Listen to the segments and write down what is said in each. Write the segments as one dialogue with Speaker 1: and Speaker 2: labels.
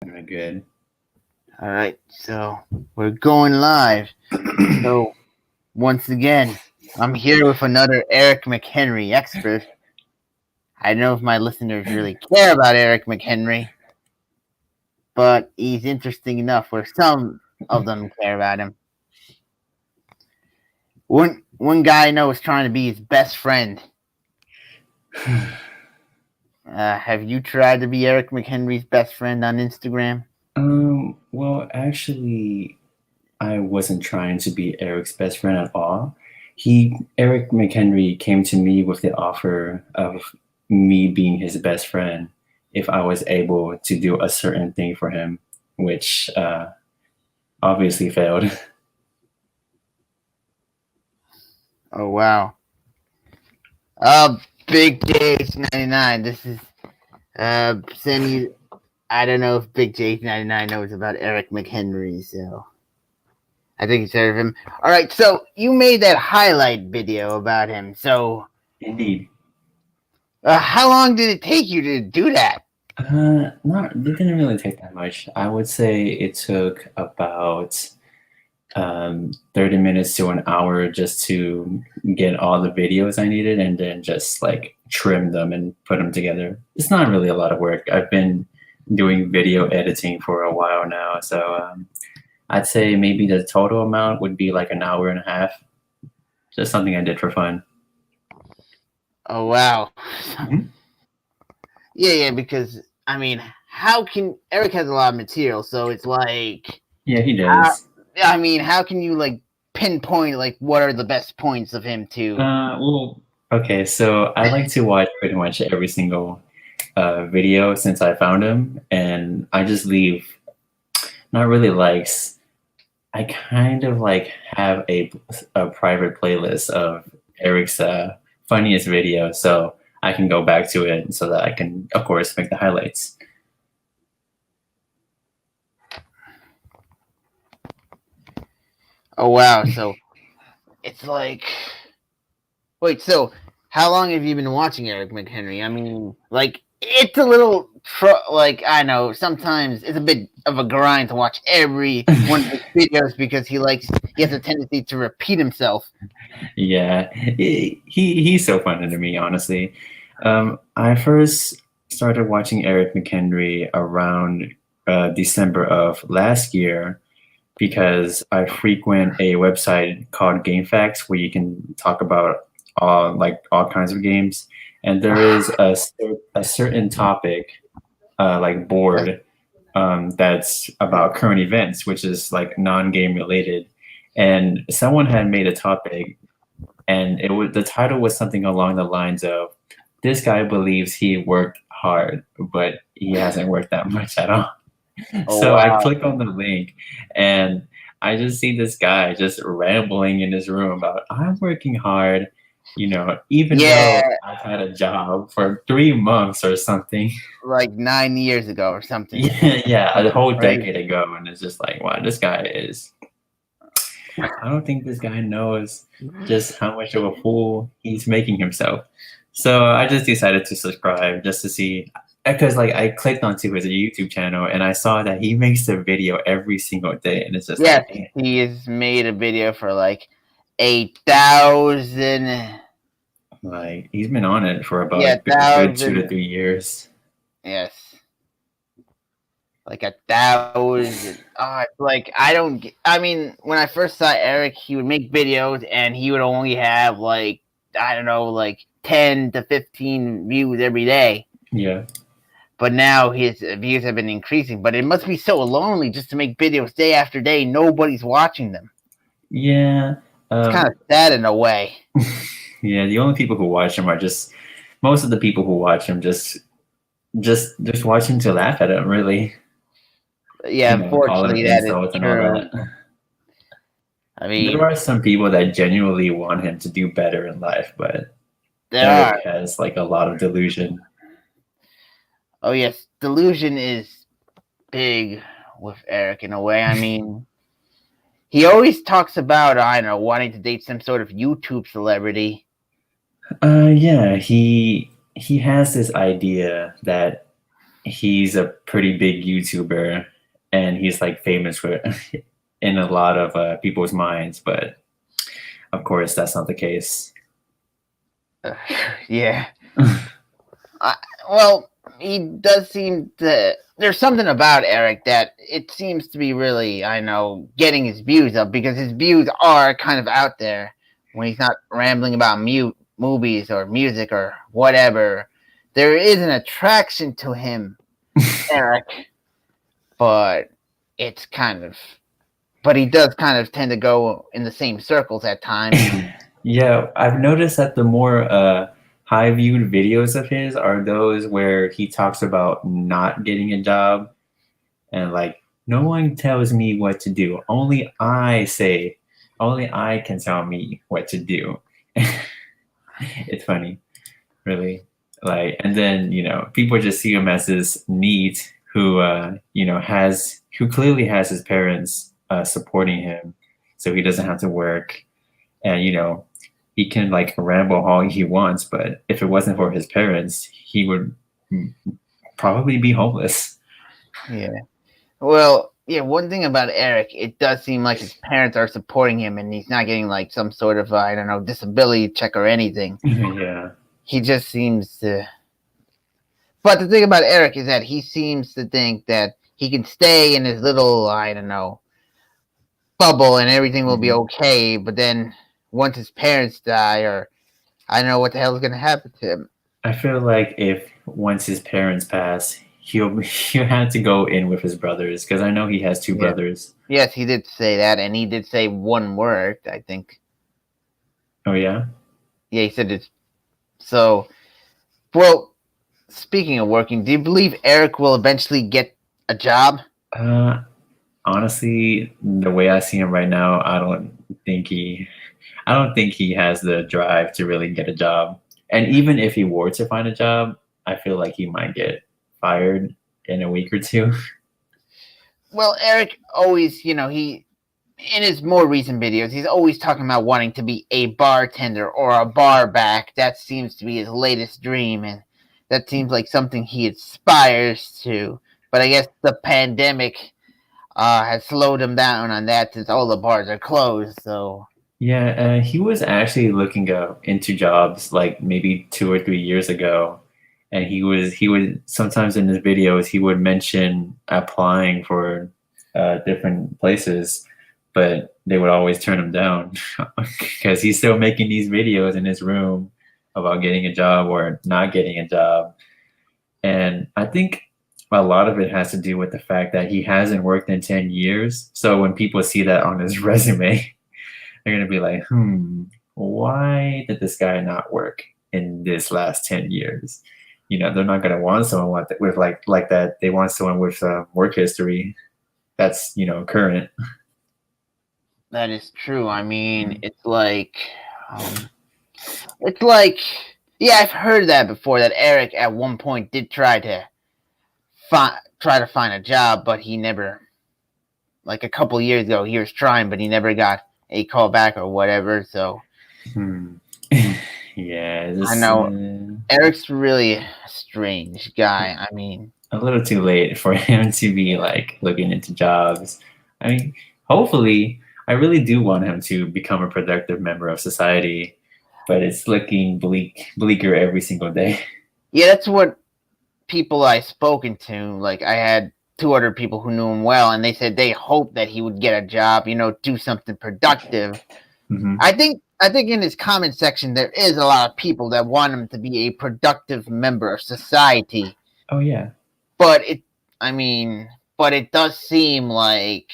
Speaker 1: Very good.
Speaker 2: All right, so we're going live. So once again, I'm here with another Eric McHenry Expert. I don't know if my listeners really care about Eric McHenry, but he's interesting enough where some of them care about him. One guy I know is trying to be his best friend. Have you tried to be Eric McHenry's best friend on Instagram?
Speaker 1: Well, actually, I wasn't trying to be Eric's best friend at all. Eric McHenry came to me with the offer of me being his best friend if I was able to do a certain thing for him, which obviously failed.
Speaker 2: Oh wow. Big J99. This is Cindy. I don't know if Big J99 knows about Eric McHenry, so I think he's heard of him. All right, so you made that highlight video about him. So,
Speaker 1: Indeed.
Speaker 2: How long did it take you to do that?
Speaker 1: It didn't really take that much. I would say it took about 30 minutes to an hour just to get all the videos I needed and then just like trim them and put them together. It's not really a lot of work. I've been doing video editing for a while now, so I'd say maybe the total amount would be like an hour and a half. Just something I did for fun.
Speaker 2: Oh wow.
Speaker 1: Mhm.
Speaker 2: Yeah, because I mean, how can Eric has a lot of material, so it's like
Speaker 1: Yeah, he does.
Speaker 2: how can you like pinpoint like what are the best points of him too?
Speaker 1: Well, okay, so I like to watch pretty much every single video since I found him, and I just leave not really likes. I kind of like have a private playlist of Eric's funniest video, so I can go back to it so that I can, of course, make the highlights.
Speaker 2: Oh wow, so it's like wait, so how long have you been watching Eric McHenry? I mean, like it's a little like I know sometimes it's a bit of a grind to watch every one of his videos because he has a tendency to repeat himself.
Speaker 1: Yeah, he's so funny to me, honestly. I first started watching Eric McHenry around December of last year because I frequent a website called GameFAQs where you can talk about all kinds of games, and there is a certain topic like board that's about current events, which is like non-game related. And someone had made a topic, and the title was something along the lines of, "This guy believes he worked hard, but he hasn't worked that much at all."
Speaker 2: Oh
Speaker 1: So I
Speaker 2: wow.
Speaker 1: click on the link, and I just see this guy just rambling in his room about, "I'm working hard, even
Speaker 2: Yeah,
Speaker 1: though I've had a job for 3 months or something."
Speaker 2: like 9 years ago or something.
Speaker 1: Yeah, a
Speaker 2: Something
Speaker 1: whole
Speaker 2: crazy.
Speaker 1: decade ago, and it's just like, wow, this guy is. I don't think this guy knows just how much of a fool he's making himself. So I just decided to subscribe just to see, because like I clicked onto his YouTube channel and I saw that he makes a video every single day, and it's just
Speaker 2: Yes,
Speaker 1: like, man,
Speaker 2: he has made a video for like 8,000.
Speaker 1: like he's been on it for about
Speaker 2: Yeah,
Speaker 1: a good 2
Speaker 2: thousand.
Speaker 1: to 3 years.
Speaker 2: Yes, like 1,000. It's like I don't. I mean, when I first saw Eric, he would make videos and he would only have like I don't know, like 10 to 15 views every day.
Speaker 1: Yeah,
Speaker 2: But now his views have been increasing. But it must be so lonely just to make videos day after day. Nobody's watching them.
Speaker 1: yeah.
Speaker 2: It's kind of
Speaker 1: Um,
Speaker 2: sad in a way.
Speaker 1: yeah, the only people who watch him are just most of the people who watch him just watch him to laugh at him, really.
Speaker 2: Yeah,
Speaker 1: Call him
Speaker 2: unfortunately, that is
Speaker 1: insults and all
Speaker 2: true.
Speaker 1: that.
Speaker 2: I
Speaker 1: There
Speaker 2: mean,
Speaker 1: are some people that genuinely want him to do better in life, but
Speaker 2: there
Speaker 1: Eric
Speaker 2: are.
Speaker 1: has like a lot of delusion.
Speaker 2: Oh yes, delusion is big with Eric in a way. I mean, he always talks about I don't know wanting to date some sort of YouTube celebrity.
Speaker 1: Yeah, he has this idea that he's a pretty big YouTuber, and he's like famous for in a lot of people's minds. But of course, that's not the case.
Speaker 2: Yeah. Well, he does seem to. There's something about Eric that it seems to be really, I know, getting his views up because his views are kind of out there when he's not rambling about movies or music or whatever. There is an attraction to him, Eric, but it's kind of. But he does kind of tend to go in the same circles at times.
Speaker 1: Yeah, I've noticed that the more high viewed videos of his are those where he talks about not getting a job and like no one tells me what to do. Only I can tell me what to do. It's funny, really. Like, and then people just see him as this NEET who who clearly has his parents supporting him, so he doesn't have to work, and he can like ramble all he wants, but if it wasn't for his parents, he would probably be homeless.
Speaker 2: Yeah. Well, yeah, one thing about Eric, it does seem like his parents are supporting him and he's not getting like some sort of, I don't know, disability check or anything.
Speaker 1: Yeah.
Speaker 2: He just seems to. But the thing about Eric is that he seems to think that he can stay in his little, I don't know, bubble and everything will be okay. But then once his parents die, or I don't know what the hell is going to happen to him.
Speaker 1: I feel like if once his parents pass, he'll have to go in with his brothers because I know he has two brothers.
Speaker 2: Yes, he did say that, and he did say one word, I think.
Speaker 1: Oh yeah?
Speaker 2: Yeah, he said it's so. Well, speaking of working, do you believe Eric will eventually get a job?
Speaker 1: Honestly, the way I see him right now, I don't think he has the drive to really get a job. And even if he were to find a job, I feel like he might get fired in a week or two.
Speaker 2: Well, Eric always, he in his more recent videos, he's always talking about wanting to be a bartender or a bar back. That seems to be his latest dream, and that seems like something he aspires to. But I guess the pandemic has slowed him down on that since all the bars are closed. So
Speaker 1: yeah, he was actually looking into jobs like maybe 2 or 3 years ago, and he would sometimes in his videos he would mention applying for different places, but they would always turn him down because he's still making these videos in his room about getting a job or not getting a job. And I think a lot of it has to do with the fact that he hasn't worked in 10 years. So when people see that on his resume, they're going to be like, why did this guy not work in this last 10 years? They're not going to want someone with like that. They want someone with work history that's, current.
Speaker 2: that is true. I mean, it's like, yeah, I've heard that before, that Eric at one point did try to find a job, but he never, like a couple years ago, he was trying, but he never got a call back or whatever. So
Speaker 1: yeah,
Speaker 2: I know Eric's really a strange guy. I mean,
Speaker 1: a little too late for him to be like looking into jobs. I mean, hopefully, I really do want him to become a productive member of society, but it's looking bleaker every single day.
Speaker 2: Yeah, that's what people I've spoken to, like I had 2 other people who knew him well, and they said they hoped that he would get a job, do something productive.
Speaker 1: Mm-hmm.
Speaker 2: I think in his comment section there is a lot of people that want him to be a productive member of society.
Speaker 1: Oh yeah.
Speaker 2: But it does seem like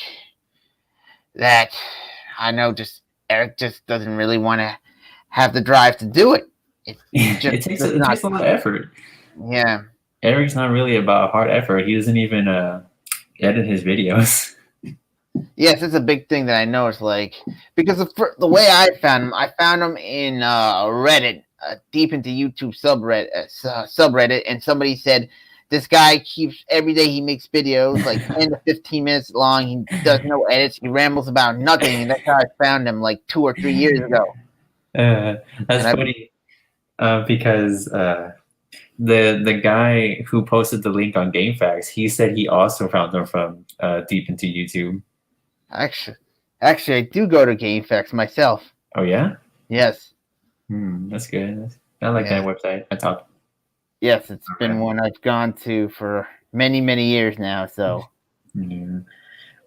Speaker 2: that, I know, just Eric just doesn't really want to have the drive to do it. It
Speaker 1: takes a lot of effort.
Speaker 2: Yeah.
Speaker 1: Eric's not really about hard effort. He doesn't even edit his videos.
Speaker 2: Yes, it's a big thing that I noticed. Like, because the way I found him in Reddit, deep into YouTube subreddit, and somebody said this guy keeps every day he makes videos like 10 to 15 minutes long. He does no edits. He rambles about nothing, and that's how I found him like 2 or 3 years ago.
Speaker 1: That's funny because the guy who posted the link on GameFAQs, he said he also found them from deep into YouTube.
Speaker 2: Actually, I do go to GameFAQs myself.
Speaker 1: Oh yeah?
Speaker 2: Yes.
Speaker 1: That's good. I like that website. I talk.
Speaker 2: Yes, it's been one I've gone to for many, many years now. So
Speaker 1: Yeah.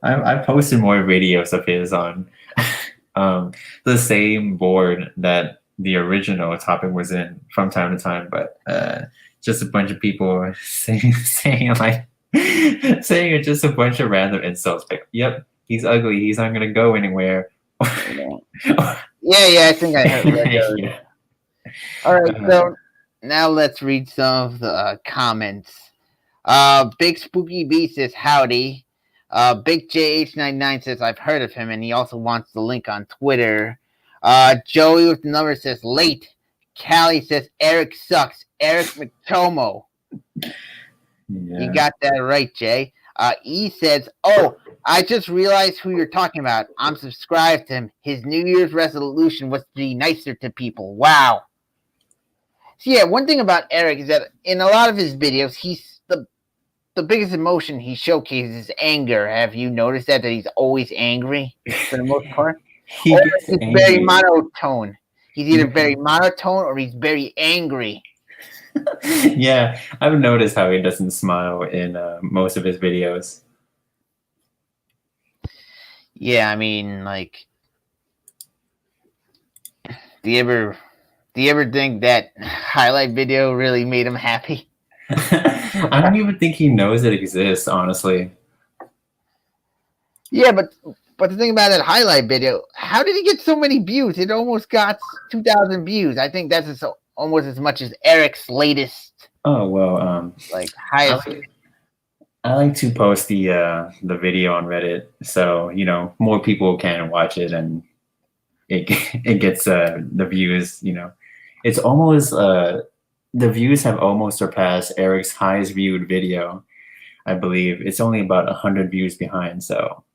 Speaker 1: I posted more videos of his on the same board that the original topic was in from time to time, but just a bunch of people saying like saying just a bunch of random insults. Like, yep, he's ugly. He's not gonna go anywhere.
Speaker 2: yeah, I think I heard those.
Speaker 1: Yeah.
Speaker 2: All right, so now let's read some of the comments. Big Spooky B says howdy. Big JH99 says I've heard of him, and he also wants the link on Twitter. Joey with the number says late. Callie says Eric sucks. Eric McTomo.
Speaker 1: Yeah.
Speaker 2: You got that right, Jay. E says, oh, I just realized who you're talking about. I'm subscribed to him. His New Year's resolution was to be nicer to people. Wow. So yeah, one thing about Eric is that in a lot of his videos, he's the biggest emotion he showcases is anger. Have you noticed that he's always angry for the most part? He's very monotone. He's either very monotone or he's very angry.
Speaker 1: Yeah, I've noticed how he doesn't smile in most of his videos.
Speaker 2: Yeah, I mean, like, do you ever think that highlight video really made him happy?
Speaker 1: I don't even think he knows it exists, honestly.
Speaker 2: Yeah, but the thing about that highlight video, how did he get so many views? It almost got 2,000 views. I think that's almost as much as Eric's latest.
Speaker 1: Oh well,
Speaker 2: like highest.
Speaker 1: I like to post the video on Reddit, so more people can watch it, and it gets the views. It's almost the views have almost surpassed Eric's highest viewed video. I believe it's only about 100 views behind. So,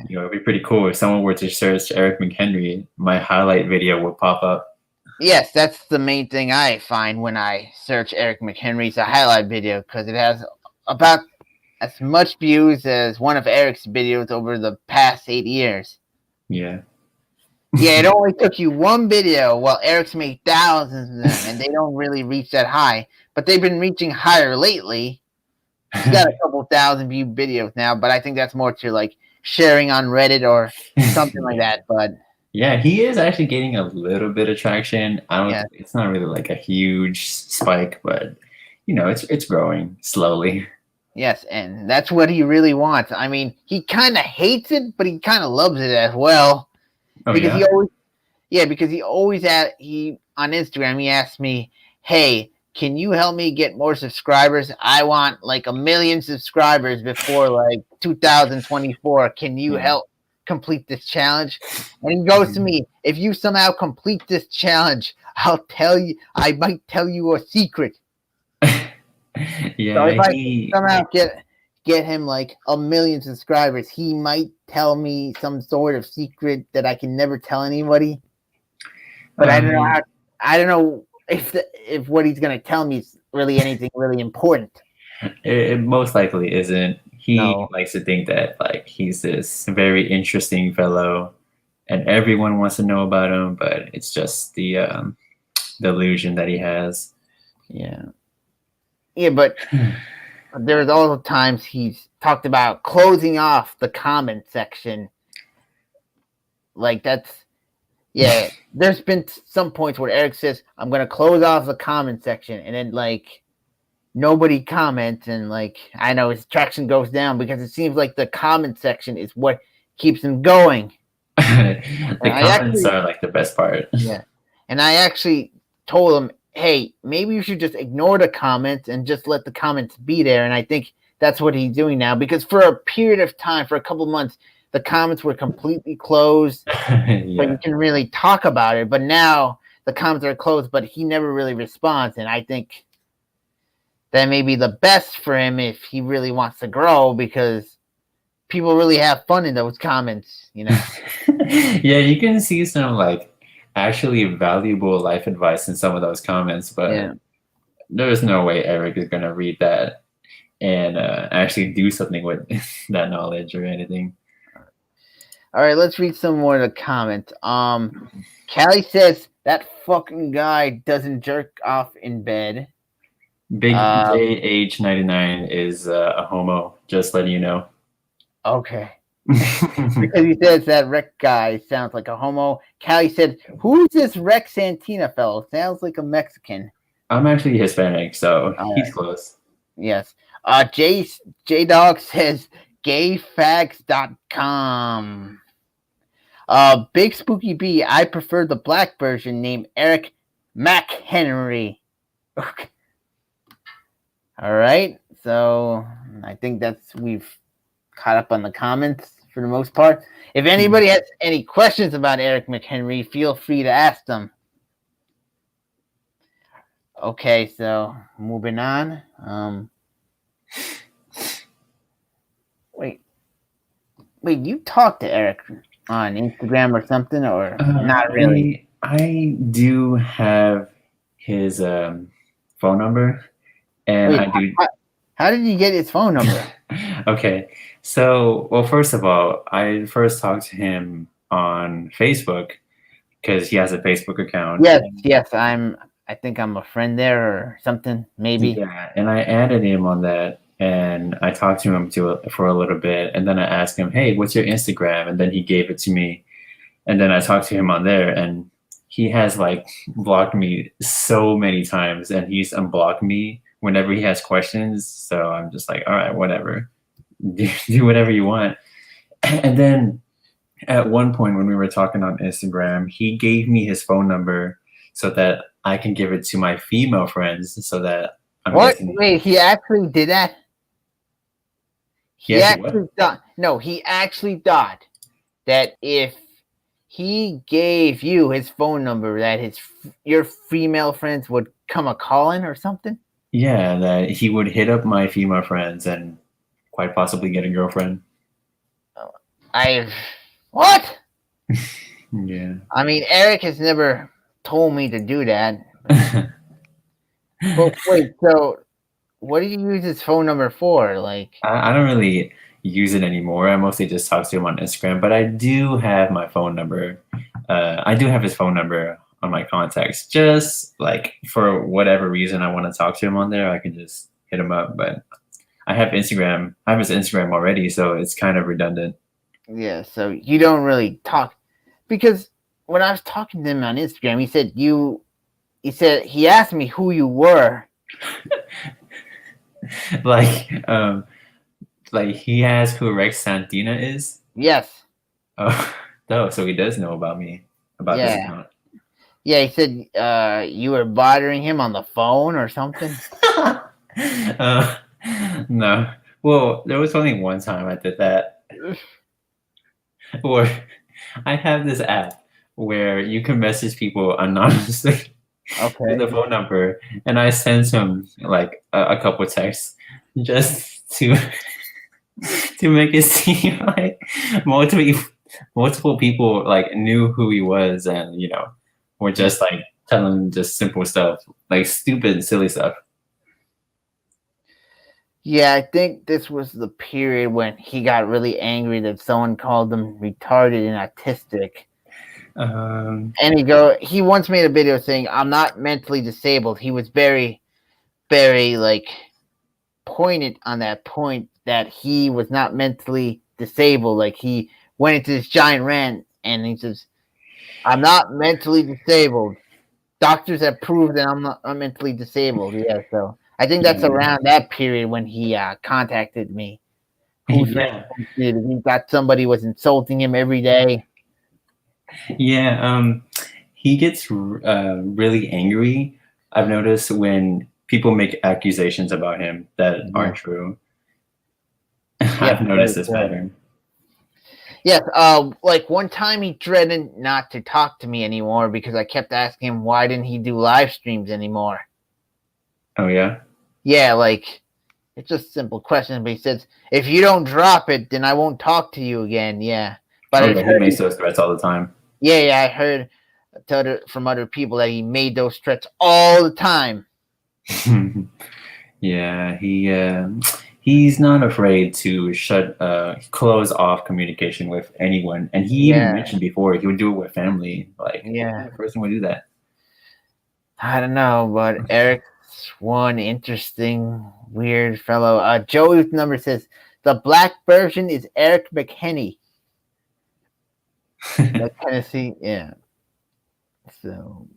Speaker 1: it'd be pretty cool if someone were to search Eric McHenry, my highlight video would pop up.
Speaker 2: Yes, that's the main thing I find when I search Eric McHenry's highlight video, because it has about as much views as one of Eric's videos over the past 8 years.
Speaker 1: Yeah.
Speaker 2: Yeah, it only took you one video while Eric's made thousands of them, and they don't really reach that high. But they've been reaching higher lately. He's got a couple thousand view videos now, but I think that's more to like sharing on Reddit or something like that. But
Speaker 1: yeah, he is actually getting a little bit of traction. It's not really like a huge spike, but it's growing slowly.
Speaker 2: Yes, and that's what he really wants. I mean, he kind of hates it, but he kind of loves it as well.
Speaker 1: Oh,
Speaker 2: because he always on Instagram he asked me, hey, can you help me get more subscribers? I want like 1 million subscribers before like 2024. Can you help complete this challenge? And he goes to me, if you somehow complete this challenge, I might tell you a secret.
Speaker 1: Yeah,
Speaker 2: so if I somehow get him like 1 million subscribers, he might tell me some sort of secret that I can never tell anybody. But I don't know if what he's gonna tell me is really anything really important.
Speaker 1: It most likely isn't. He likes to think that like he's this very interesting fellow, and everyone wants to know about him. But it's just the illusion that he has.
Speaker 2: Yeah, but there's all the times he's talked about closing off the comment section. Like there's been some points where Eric says, I'm going to close off the comment section, and then like nobody comments, and like I know his traction goes down because it seems like the comment section is what keeps him going.
Speaker 1: The comments are like the best part.
Speaker 2: Yeah. And I actually told him, hey, maybe you should just ignore the comments and just let the comments be there. And I think that's what he's doing now, because for a period of time, for a couple of months, the comments were completely closed. But you can really talk about it. But now the comments are closed, but he never really responds. And I think that may be the best for him if he really wants to grow, because people really have fun in those comments,
Speaker 1: Yeah, you can see some like actually valuable life advice in some of those comments, but there's no way Eric is gonna read that and actually do something with that knowledge or anything.
Speaker 2: All right, let's read some more of the comments. Callie says that fucking guy doesn't jerk off in bed.
Speaker 1: Big JH99 is a homo. Just letting you know.
Speaker 2: Okay. Because he says that Rex guy sounds like a homo. Callie said, "Who's this Rex Santina fellow? Sounds like a Mexican."
Speaker 1: I'm actually Hispanic, so
Speaker 2: All
Speaker 1: he's
Speaker 2: right.
Speaker 1: close.
Speaker 2: Yes. J Dog says gayfags.com. Big Spooky B, I prefer the black version named Eric McHenry. Okay. All right. So I think we've caught up on the comments for the most part. If anybody has any questions about Eric McHenry, feel free to ask them. Okay, so moving on. Wait, you talked to Eric on Instagram or something, or not really?
Speaker 1: I do have his phone number, and
Speaker 2: Wait,
Speaker 1: I do.
Speaker 2: How did you get his phone number?
Speaker 1: Okay, so well, first of all, I first talked to him on Facebook because he has a Facebook account.
Speaker 2: Yes, I think I'm a friend there or something, maybe.
Speaker 1: Yeah, and I added him on that, and I talked to him for a little bit, and then I asked him, "Hey, what's your Instagram?" And then he gave it to me, and then I talked to him on there, and he has like blocked me so many times, and he's unblocked me whenever he has questions. So I'm just like, all right, whatever, do whatever you want. And then at one point when we were talking on Instagram, he gave me his phone number so that I can give it to my female friends so that I'm
Speaker 2: What?
Speaker 1: guessing.
Speaker 2: Wait, he actually did that? He actually thought that if he gave you his phone number, that your female friends would come a calling or something?
Speaker 1: Yeah, that he would hit up my female friends and quite possibly get a girlfriend.
Speaker 2: What?
Speaker 1: Yeah.
Speaker 2: I mean, Eric has never told me to do that. But wait, so what do you use his phone number for? Like,
Speaker 1: I don't really use it anymore. I mostly just talk to him on Instagram, but I do have my phone number. I do have his phone number on my contacts. Just like for whatever reason I want to talk to him on there, I can just hit him up. But I have Instagram. I have his Instagram already, so it's kind of redundant.
Speaker 2: Yeah, so you don't really talk, because when I was talking to him on Instagram, he asked me who you were.
Speaker 1: like he asked who Rex Santina is.
Speaker 2: Yes.
Speaker 1: Oh, no, so he does know about me, about this account.
Speaker 2: Yeah, he said you were bothering him on the phone or something.
Speaker 1: No. Well, there was only one time I did that. Or I have this app where you can message people anonymously with the phone number, and I sent him like a couple texts just to make it seem like multiple people like knew who he was, and were just like telling him just simple stuff, like stupid, silly stuff.
Speaker 2: Yeah, I think this was the period when he got really angry that someone called him retarded and autistic. And he once made a video saying, "I'm not mentally disabled." He was very, very like pointed on that point that he was not mentally disabled. Like he went into this giant rant and he says, "I'm not mentally disabled. Doctors have proved that I'm mentally disabled." Yeah, so I think that's around that period when he contacted me. He thought somebody was insulting him every day.
Speaker 1: Yeah, he gets really angry. I've noticed when people make accusations about him that aren't true. I've noticed this pattern.
Speaker 2: Yes, like one time he threatened not to talk to me anymore because I kept asking him why didn't he do live streams anymore.
Speaker 1: Oh yeah?
Speaker 2: Yeah, like it's just simple questions, but he says, "If you don't drop it, then I won't talk to you again." Yeah. But
Speaker 1: he makes those threats all the time.
Speaker 2: Yeah, I heard from other people that he made those threats all the time.
Speaker 1: Yeah, he's not afraid to close off communication with anyone, and he even
Speaker 2: Yeah,
Speaker 1: mentioned before he would do it with family. Like,
Speaker 2: yeah.
Speaker 1: I'm the first one would do that.
Speaker 2: I don't know, but Eric's one interesting, weird fellow. Joey's number says the black version is Eric McHenry, like Tennessee. Yeah. So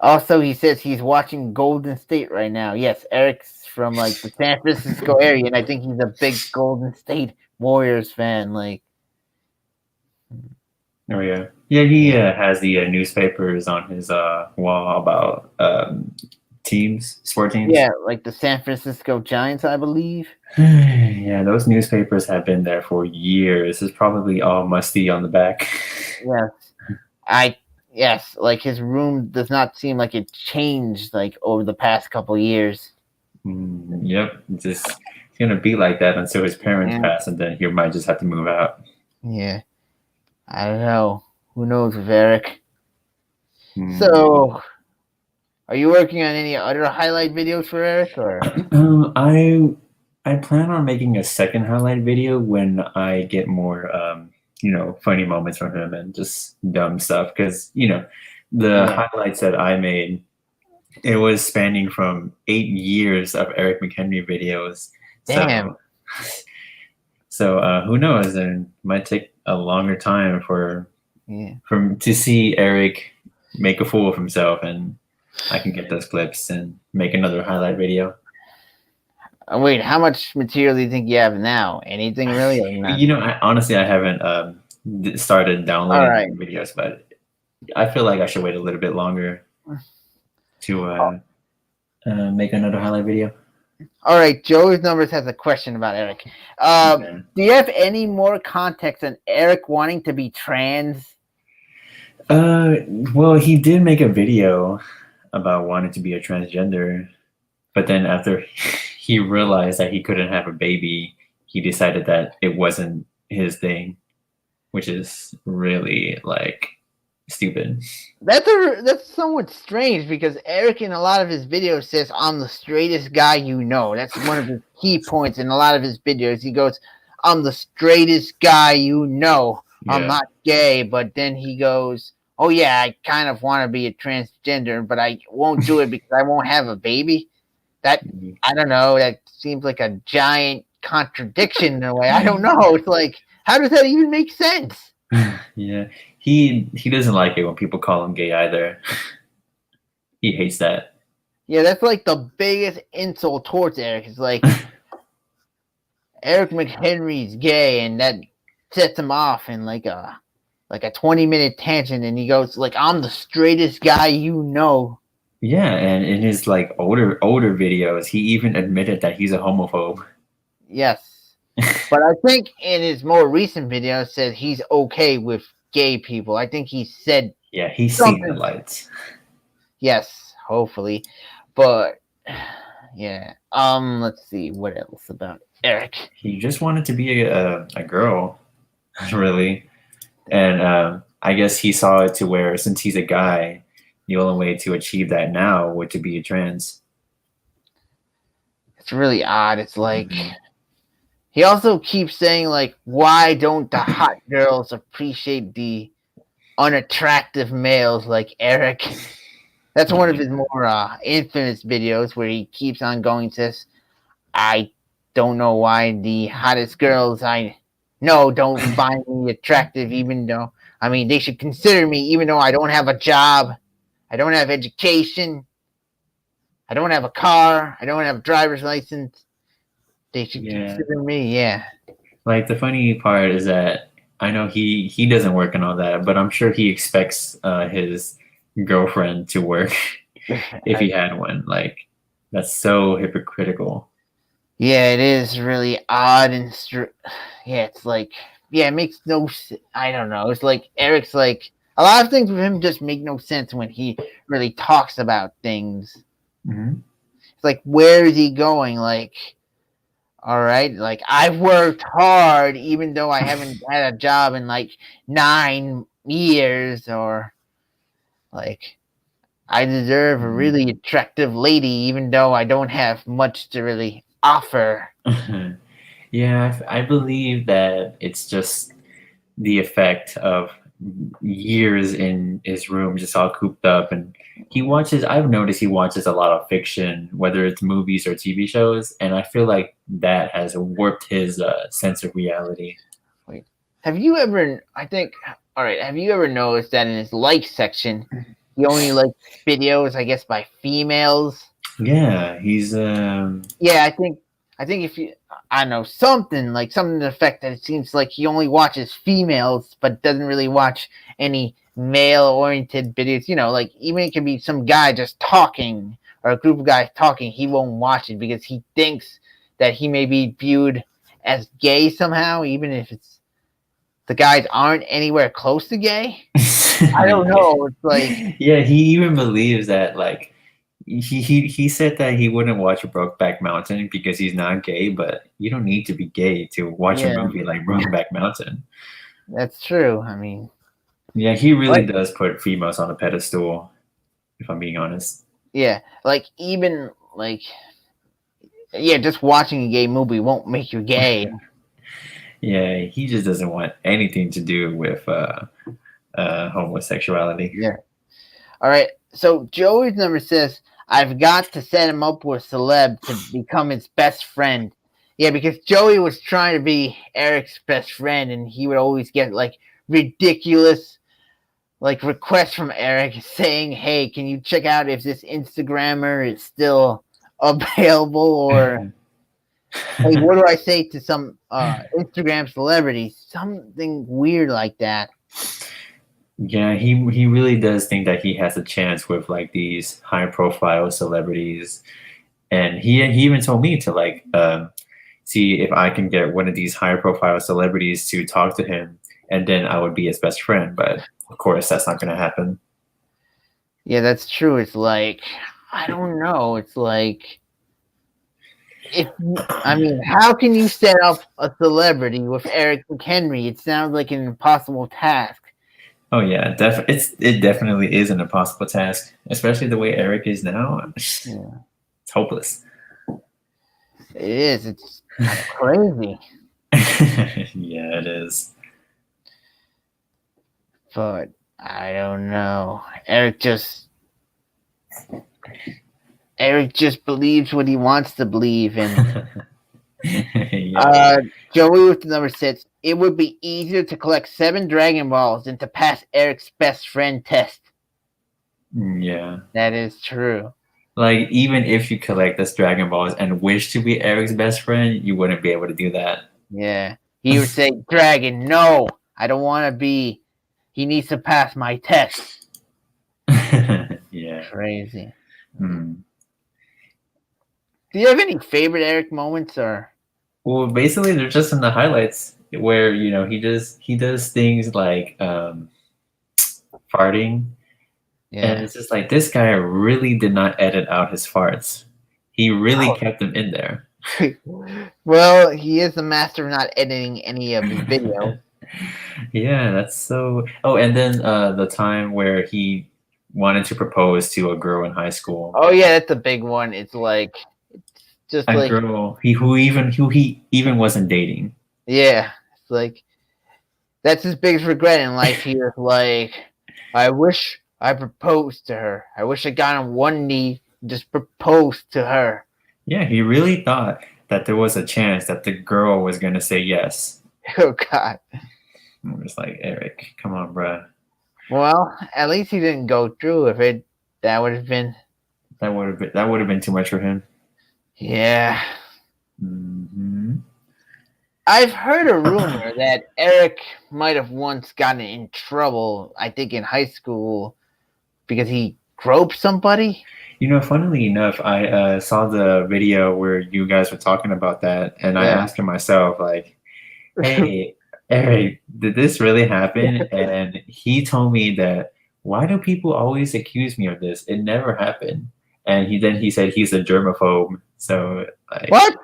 Speaker 2: also he says he's watching Golden State right now. Yes, Eric's from like the San Francisco area, and I think he's a big Golden State Warriors fan. Like,
Speaker 1: Oh yeah, yeah. He has the newspapers on his wall about sport teams.
Speaker 2: yeah, like the San Francisco Giants, I believe.
Speaker 1: Yeah, those newspapers have been there for years. It's probably all musty on the back.
Speaker 2: Yes, I yes, like his room does not seem like it changed like over the past couple years.
Speaker 1: Yep, it's gonna be like that until his parents
Speaker 2: Yeah,
Speaker 1: pass, and then he might just have to move out.
Speaker 2: yeah. I don't know. Who knows with Eric?
Speaker 1: Hmm.
Speaker 2: So, are you working on any other highlight videos for Eric, or?
Speaker 1: I plan on making a second highlight video when I get more funny moments from him and just dumb stuff. Because the
Speaker 2: Yeah.
Speaker 1: highlights that I made, it was spanning from 8 years of Eric McHenry videos.
Speaker 2: Damn.
Speaker 1: So who knows? And it might take a longer time
Speaker 2: Yeah.
Speaker 1: to see Eric make a fool of himself, and I can get those clips and make another highlight video.
Speaker 2: Wait, how much material do you think you have now? Anything really, or not?
Speaker 1: Honestly, I haven't started
Speaker 2: All
Speaker 1: downloading
Speaker 2: right.
Speaker 1: videos, but I feel like I should wait a little bit longer to make another highlight video.
Speaker 2: All right. Joey's numbers has a question about Eric.
Speaker 1: Okay.
Speaker 2: Do you have any more context on Eric wanting to be trans?
Speaker 1: Well, he did make a video about wanting to be a transgender, but then after he realized that he couldn't have a baby, he decided that it wasn't his thing, which is really like stupid.
Speaker 2: That's somewhat strange because Eric in a lot of his videos says I'm the straightest guy you know. That's one of his key points in a lot of his videos. He goes, I'm the straightest guy you know. I'm
Speaker 1: Yeah.
Speaker 2: not gay, but then he goes, oh yeah, I kind of want to be a transgender, but I won't do it because I won't have a baby. That I don't know, that seems like a giant contradiction in a way. I don't know. It's like, how does that even make sense?
Speaker 1: Yeah, he doesn't like it when people call him gay either. He hates that.
Speaker 2: Yeah, that's like the biggest insult towards Eric. It's like Eric McHenry's gay, and that sets him off in like a 20-minute tangent, and he goes like, "I'm the straightest guy you know."
Speaker 1: Yeah, and in his like older videos, he even admitted that he's a homophobe.
Speaker 2: Yes, but I think in his more recent videos said he's okay with gay people. I think he said
Speaker 1: Yeah, he's
Speaker 2: something.
Speaker 1: seen the lights.
Speaker 2: Yes, hopefully, but yeah. Let's see what else about Eric.
Speaker 1: He just wanted to be a girl, really, and I guess he saw it to where since he's a guy, the only way to achieve that now would to be a trans.
Speaker 2: It's really odd. It's like he also keeps saying like, why don't the hot girls appreciate the unattractive males like Eric? That's one of his more infamous videos where he keeps on going. Says, I don't know why the hottest girls I know don't find me attractive, even though they should consider me, even though I don't have a job, I don't have education, I don't have a car, I don't have a driver's license. They should consider me. Yeah.
Speaker 1: Like the funny part is that I know he doesn't work and all that, but I'm sure he expects his girlfriend to work if he had one. Like that's so hypocritical.
Speaker 2: Yeah, it is really odd and it's like it makes no. I don't know. It's like Eric's like a lot of things with him just make no sense when he really talks about things.
Speaker 1: Mm-hmm.
Speaker 2: It's like, where is he going? Like, all right, like I've worked hard even though I haven't had a job in like 9 years, or like I deserve a really attractive lady, even though I don't have much to really offer.
Speaker 1: Yeah, I believe that it's just the effect of years in his room, just all cooped up. And I've noticed he watches a lot of fiction, whether it's movies or TV shows. And I feel like that has warped his sense of reality.
Speaker 2: Wait, have you ever? I think. All right. Have you ever noticed that in his like section, he only likes videos, I guess, by females?
Speaker 1: Yeah, he's,
Speaker 2: Yeah, I think if you, I don't know, something to the effect that it seems like he only watches females, but doesn't really watch any male-oriented videos. You know, like even it can be some guy just talking or a group of guys talking, he won't watch it because he thinks that he may be viewed as gay somehow, even if it's the guys aren't anywhere close to gay. I don't know. It's like,
Speaker 1: yeah, he even believes that, like, he said that he wouldn't watch Brokeback Mountain because he's not gay, but you don't need to be gay to watch a
Speaker 2: yeah,
Speaker 1: movie like Brokeback Mountain.
Speaker 2: that's true. I mean,
Speaker 1: Yeah, he really
Speaker 2: what?
Speaker 1: does put females on a pedestal, if I'm being honest.
Speaker 2: Yeah, like even like yeah, just watching a gay movie won't make you gay.
Speaker 1: Yeah, he just doesn't want anything to do with homosexuality.
Speaker 2: Yeah. All right. So Joey's number says, I've got to set him up with a celeb to become his best friend. Yeah, because Joey was trying to be Eric's best friend, and he would always get like ridiculous like requests from Eric saying, "Hey, can you check out if this Instagrammer is still available?" Or hey, what do I say to some Instagram celebrities? Something weird like that.
Speaker 1: Yeah, he really does think that he has a chance with like these high profile celebrities, and he even told me to like see if I can get one of these high profile celebrities to talk to him, and then I would be his best friend. But of course, that's not going to happen.
Speaker 2: Yeah, that's true. It's like, I don't know. It's like, if I mean, how can you set up a celebrity with Eric McHenry? It sounds like an impossible task.
Speaker 1: Oh yeah, it definitely is an impossible task, especially the way Eric is now.
Speaker 2: Yeah,
Speaker 1: It's hopeless.
Speaker 2: it is. It's kind of crazy.
Speaker 1: Yeah, it is.
Speaker 2: But I don't know. Eric just believes what he wants to believe, and
Speaker 1: Yeah.
Speaker 2: Joey with the number 6. It would be easier to collect 7 Dragon Balls than to pass Eric's best friend test.
Speaker 1: Yeah.
Speaker 2: That is true.
Speaker 1: Like, even if you collect this Dragon Balls and wish to be Eric's best friend, you wouldn't be able to do that.
Speaker 2: Yeah. He would say, Dragon, no, I don't want to be. He needs to pass my test.
Speaker 1: Yeah.
Speaker 2: Crazy.
Speaker 1: Hmm.
Speaker 2: Do you have any favorite Eric moments or?
Speaker 1: Well, basically, they're just in the highlights where he does things like farting, and it's just like this guy really did not edit out his farts. He really kept them in there.
Speaker 2: Well, he is the master of not editing any of his videos.
Speaker 1: Yeah, that's so. Oh, and then the time where he wanted to propose to a girl in high school.
Speaker 2: Oh yeah, that's a big one. It's like, just
Speaker 1: A
Speaker 2: like
Speaker 1: girl who he even wasn't dating.
Speaker 2: Yeah, it's like that's his biggest regret in life. He was like, I wish I proposed to her. I wish I got on one knee and just proposed to her.
Speaker 1: Yeah, he really thought that there was a chance that the girl was gonna say yes.
Speaker 2: Oh God.
Speaker 1: I'm just like, Eric, come on, bruh.
Speaker 2: Well, at least he didn't go through with it. That would have been
Speaker 1: too much for him.
Speaker 2: Yeah.
Speaker 1: Mm-hmm.
Speaker 2: I've heard a rumor that Eric might have once gotten in trouble, I think in high school, because he groped somebody.
Speaker 1: Funnily enough, I saw the video where you guys were talking about that, and I asked myself, like, hey, Eric, did this really happen? And he told me that, why do people always accuse me of this? It never happened. And he said he's a germaphobe. So,
Speaker 2: what?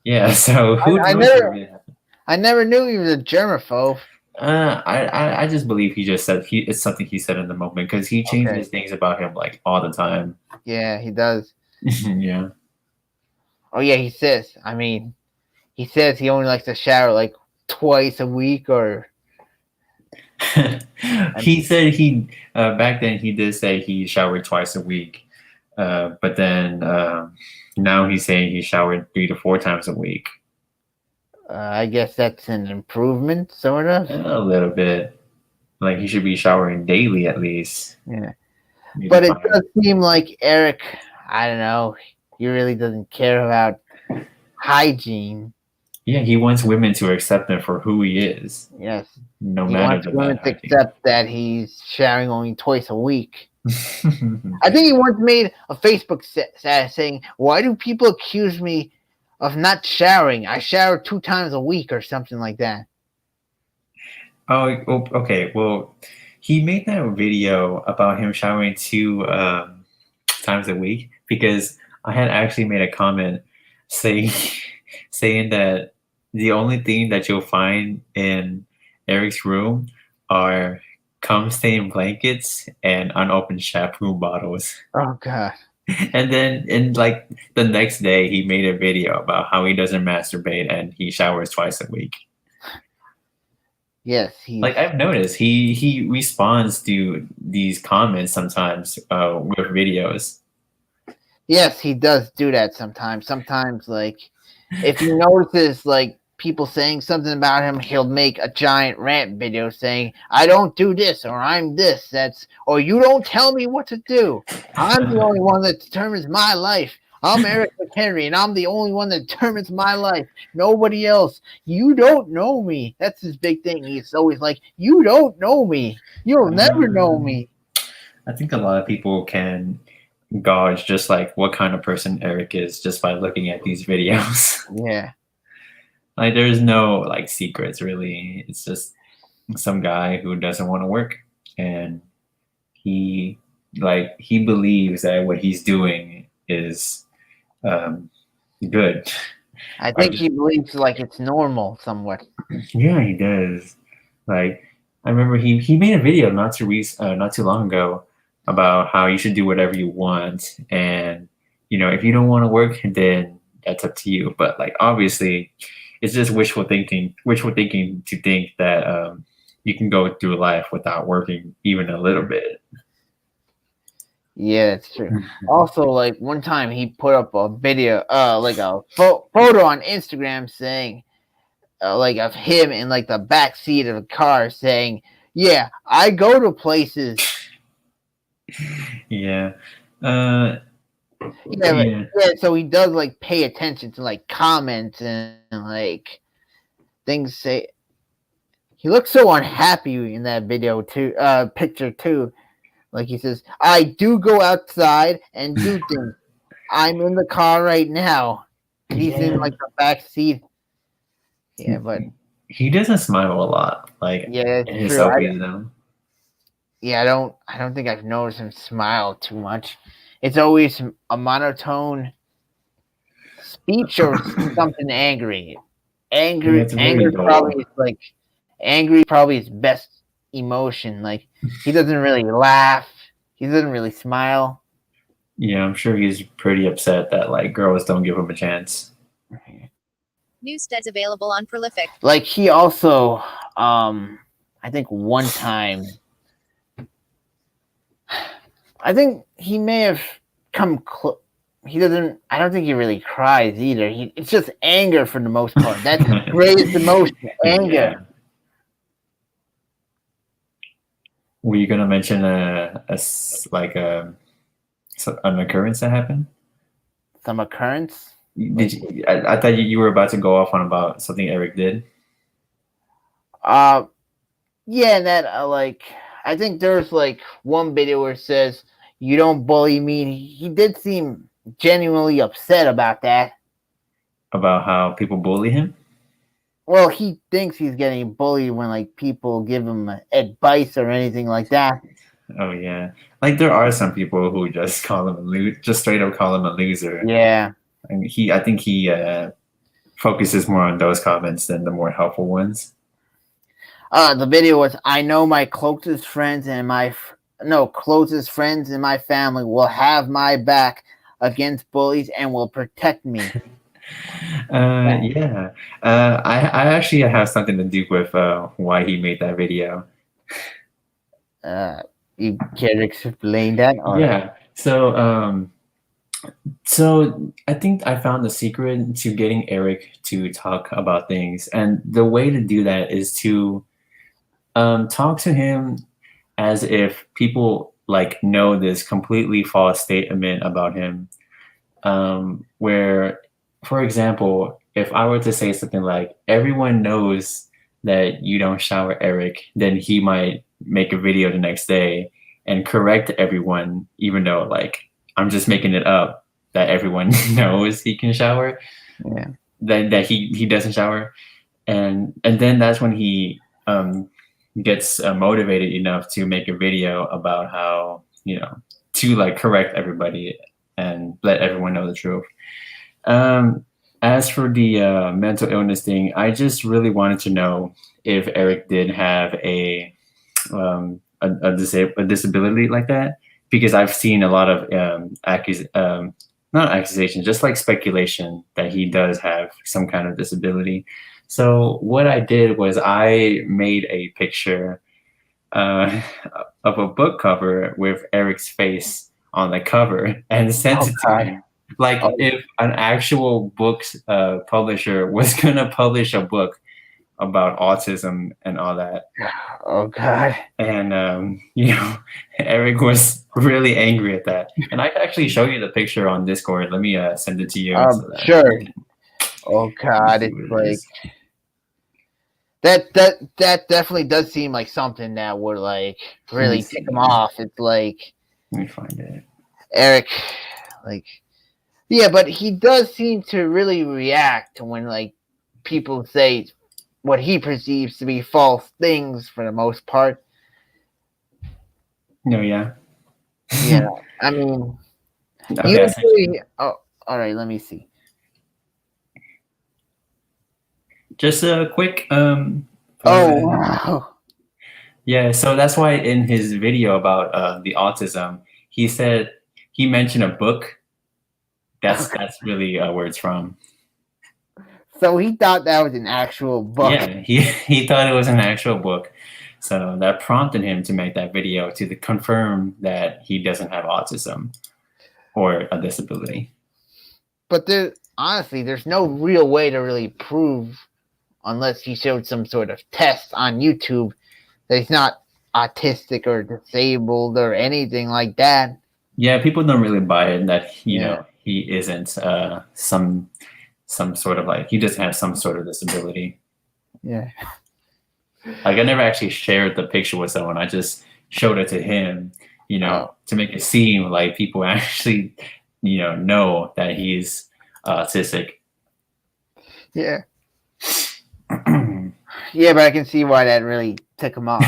Speaker 1: Yeah, so who knows what really happened?
Speaker 2: I never knew he was a germaphobe.
Speaker 1: I just believe he just said it's something he said in the moment because he
Speaker 2: Okay.
Speaker 1: changes things about him like all the time.
Speaker 2: Yeah, he does.
Speaker 1: Yeah.
Speaker 2: Oh yeah, he says. I mean, he says he only likes to shower like twice a week, or I
Speaker 1: He said he back then he did say he showered twice a week, but then now he's saying he showered 3 to 4 times a week.
Speaker 2: I guess that's an improvement, sort of.
Speaker 1: A little bit. Like he should be showering daily at least.
Speaker 2: Yeah,
Speaker 1: Maybe
Speaker 2: but it
Speaker 1: 5.
Speaker 2: does seem like Eric. I don't know. He really doesn't care about hygiene.
Speaker 1: Yeah, he wants women to accept him for who he is,
Speaker 2: Yes,
Speaker 1: no
Speaker 2: he
Speaker 1: matter
Speaker 2: wants
Speaker 1: the bad
Speaker 2: women to
Speaker 1: hygiene.
Speaker 2: accept that he's showering only twice a week. I think he once made a Facebook status saying, "Why do people accuse me of not showering? I shower 2 times a week," or something like that.
Speaker 1: Oh, okay. Well, he made that video about him showering 2 times a week because I had actually made a comment saying saying that the only thing that you'll find in Eric's room are cum stained blankets and unopened shampoo bottles.
Speaker 2: Oh God.
Speaker 1: And then in like the next day, he made a video about how he doesn't masturbate and he showers twice a week.
Speaker 2: Yes, he's
Speaker 1: Like I've noticed, he responds to these comments sometimes with videos.
Speaker 2: yes, he does do that sometimes. Sometimes, like, if he notices like people saying something about him, he'll make a giant rant video saying, "I don't do this," or "I'm this." Or "You don't tell me what to do. I'm the only one that determines my life. I'm Eric McHenry, and I'm the only one that determines my life. Nobody else. You don't know me." That's his big thing. He's always like, "You don't know me. You'll never know me."
Speaker 1: I think a lot of people can gauge just like what kind of person Eric is just by looking at these videos.
Speaker 2: Yeah.
Speaker 1: Like there's no like secrets really. It's just some guy who doesn't want to work and he he believes that what he's doing is good.
Speaker 2: I
Speaker 1: Like
Speaker 2: think he believes like it's normal somewhat.
Speaker 1: yeah, he does. Like I remember he made a video not too long ago about how you should do whatever you want, and if you don't want to work, then that's up to you. But like obviously, it's just wishful thinking to think that you can go through life without working even a little bit.
Speaker 2: Yeah, that's true. Also, like one time he put up a video, like a photo on Instagram saying, like of him in like the back seat of a car, saying, "Yeah, I go to places."
Speaker 1: Yeah.
Speaker 2: Yeah,
Speaker 1: Yeah.
Speaker 2: yeah. So he does like pay attention to like comments and like things. Say he looks so unhappy in that video too, picture too. Like he says, "I do go outside and do things. I'm in the car right now." And he's in
Speaker 1: Yeah.
Speaker 2: like the back seat. Yeah, but
Speaker 1: He doesn't smile a lot, like
Speaker 2: yeah,
Speaker 1: in
Speaker 2: it's
Speaker 1: his
Speaker 2: true.
Speaker 1: selfies though.
Speaker 2: Yeah, I don't think I've noticed him smile too much. It's always a monotone speech or something angry.
Speaker 1: Yeah, it's very
Speaker 2: Anger
Speaker 1: dull.
Speaker 2: probably is like angry probably his best emotion. Like he doesn't really laugh. He doesn't really smile.
Speaker 1: Yeah, I'm sure he's pretty upset that like girls don't give him a chance.
Speaker 3: New studs available on Prolific.
Speaker 2: Like he also, I think one time, I think he may have come close. He doesn't. I don't think he really cries either. It's just anger for the most part. That's his greatest emotion, anger.
Speaker 1: Yeah. Were you gonna mention an occurrence that happened?
Speaker 2: Some occurrence.
Speaker 1: Did you? I thought you were about to go off on about something Eric did.
Speaker 2: Yeah, that like I think there's like one video where it says, "You don't bully me." He did seem genuinely upset about that.
Speaker 1: About how people bully him.
Speaker 2: Well, he thinks he's getting bullied when like people give him advice or anything like that.
Speaker 1: Oh yeah, like there are some people who just call him just straight up call him a loser.
Speaker 2: Yeah.
Speaker 1: And I think he focuses more on those comments than the more helpful ones.
Speaker 2: The video was, I know my closest friends and closest friends in my family will have my back against bullies and will protect me.
Speaker 1: Yeah. I actually have something to do with why he made that video.
Speaker 2: You care to explain that? Or?
Speaker 1: Yeah. So I think I found the secret to getting Eric to talk about things, and the way to do that is to talk to him as if people like know this completely false statement about him. Where, for example, if I were to say something like, everyone knows that you don't shower, Eric, then he might make a video the next day and correct everyone, even though like I'm just making it up that everyone knows he can shower,
Speaker 2: Yeah.
Speaker 1: that he doesn't shower. And then that's when he gets motivated enough to make a video about how, to like correct everybody and let everyone know the truth. As for the mental illness thing, I just really wanted to know if Eric did have a disability like that, because I've seen a lot of not accusations, just like speculation that he does have some kind of disability. So what I did was I made a picture of a book cover with Eric's face on the cover and sent it to him. Like if an actual books publisher was gonna publish a book about autism and all that.
Speaker 2: Oh God.
Speaker 1: And Eric was really angry at that. And I can actually show you the picture on Discord. Let me send it to you.
Speaker 2: Sure. Oh God, it's like that definitely does seem like something that would like really tick him off. It's like,
Speaker 1: let me find it.
Speaker 2: Eric, like, yeah, but he does seem to really react when like people say what he perceives to be false things for the most part.
Speaker 1: No, yeah.
Speaker 2: Yeah, I mean, usually. Oh, all right. Let me see.
Speaker 1: Just a quick.
Speaker 2: Wow.
Speaker 1: Yeah, so that's why in his video about the autism, he said he mentioned a book. That's really where it's from.
Speaker 2: So he thought that was an actual book.
Speaker 1: Yeah, he thought it was an actual book. So that prompted him to make that video to confirm that he doesn't have autism or a disability.
Speaker 2: But honestly, there's no real way to really prove, unless he showed some sort of test on YouTube, that he's not autistic or disabled or anything like that.
Speaker 1: Yeah, people don't really buy it that he isn't some sort of like, he doesn't have some sort of disability.
Speaker 2: Yeah.
Speaker 1: Like I never actually shared the picture with someone. I just showed it to him, to make it seem like people actually, know that he's autistic.
Speaker 2: Yeah. Yeah, but I can see why that really took him off.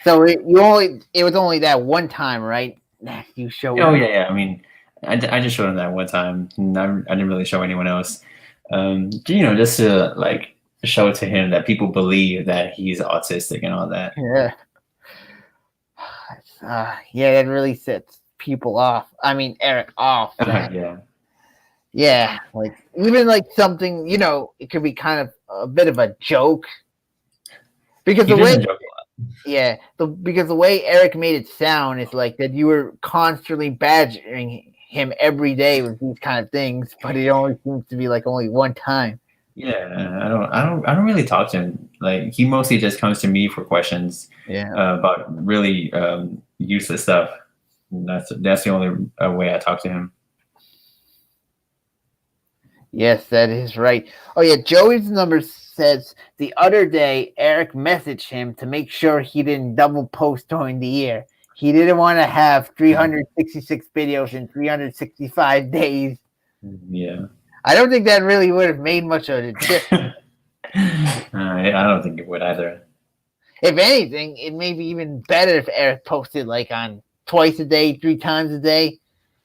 Speaker 2: So it was only that one time, right? You showed.
Speaker 1: Oh yeah. I mean, I just showed him that one time. I didn't really show anyone else. Just to like show it to him that people believe that he's autistic and all that.
Speaker 2: Yeah. Yeah, that really sets people off. I mean, Eric off.
Speaker 1: Yeah.
Speaker 2: Yeah, like even like something, it could be kind of a bit of a joke. Because because the way Eric made it sound is like that you were constantly badgering him every day with these kind of things, but it only seems to be like only one time.
Speaker 1: Yeah, I don't really talk to him. Like he mostly just comes to me for questions.
Speaker 2: Yeah.
Speaker 1: About really useless stuff. And that's the only way I talk to him.
Speaker 2: Yes, that is right. Oh yeah, Joey's number says the other day Eric messaged him to make sure he didn't double post during the year. He didn't want to have 366 videos in 365 days.
Speaker 1: Yeah.
Speaker 2: I don't think that really would have made much of a difference.
Speaker 1: I don't think it would either.
Speaker 2: If anything, it may be even better if Eric posted like on twice a day, 3 times a day.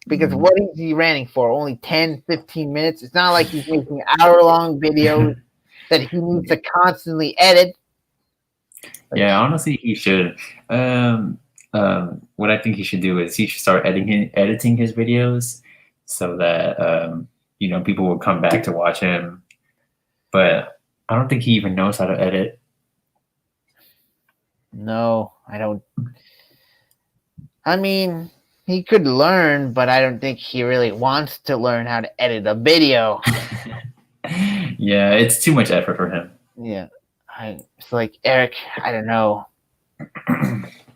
Speaker 2: Because what is he ranting for? Only 10, 15 minutes? It's not like he's making hour-long videos that he needs to constantly edit.
Speaker 1: Yeah, honestly, he should. What I think he should do is he should start editing his videos so that people will come back to watch him. But I don't think he even knows how to edit.
Speaker 2: No, I don't. I mean, he could learn, but I don't think he really wants to learn how to edit a video.
Speaker 1: Yeah, it's too much effort for him.
Speaker 2: Yeah, it's like Eric. I don't know.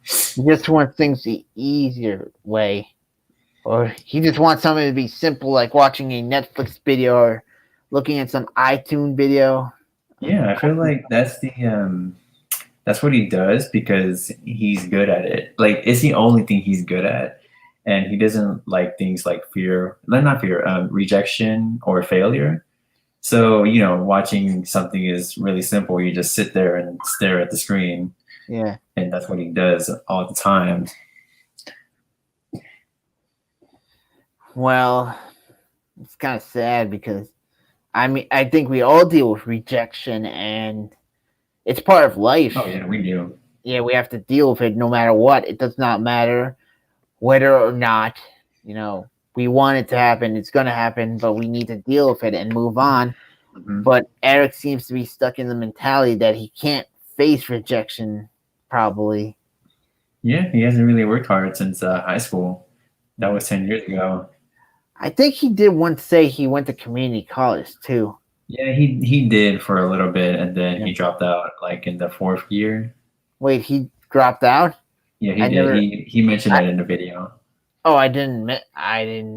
Speaker 2: He just wants things the easier way, or he just wants something to be simple, like watching a Netflix video or looking at some iTunes video.
Speaker 1: Yeah, I feel like that's what he does because he's good at it. Like it's the only thing he's good at, and he doesn't like things like not fear, rejection or failure. So watching something is really simple. You just sit there and stare at the screen.
Speaker 2: Yeah,
Speaker 1: and that's what he does all the time.
Speaker 2: well, it's kind of sad because I think we all deal with rejection, and it's part of life.
Speaker 1: Oh yeah, we do.
Speaker 2: Yeah, we have to deal with it no matter what. It does not matter whether or not we want it to happen. It's going to happen, but we need to deal with it and move on.
Speaker 1: Mm-hmm.
Speaker 2: But Eric seems to be stuck in the mentality that he can't face rejection. Probably.
Speaker 1: Yeah, he hasn't really worked hard since high school. That was 10 years ago.
Speaker 2: I think he did once say he went to community college too.
Speaker 1: Yeah, he did for a little bit, and then he dropped out like in the 4th year.
Speaker 2: Wait, he dropped out?
Speaker 1: Yeah, he did. He mentioned that in the video.
Speaker 2: Oh, I didn't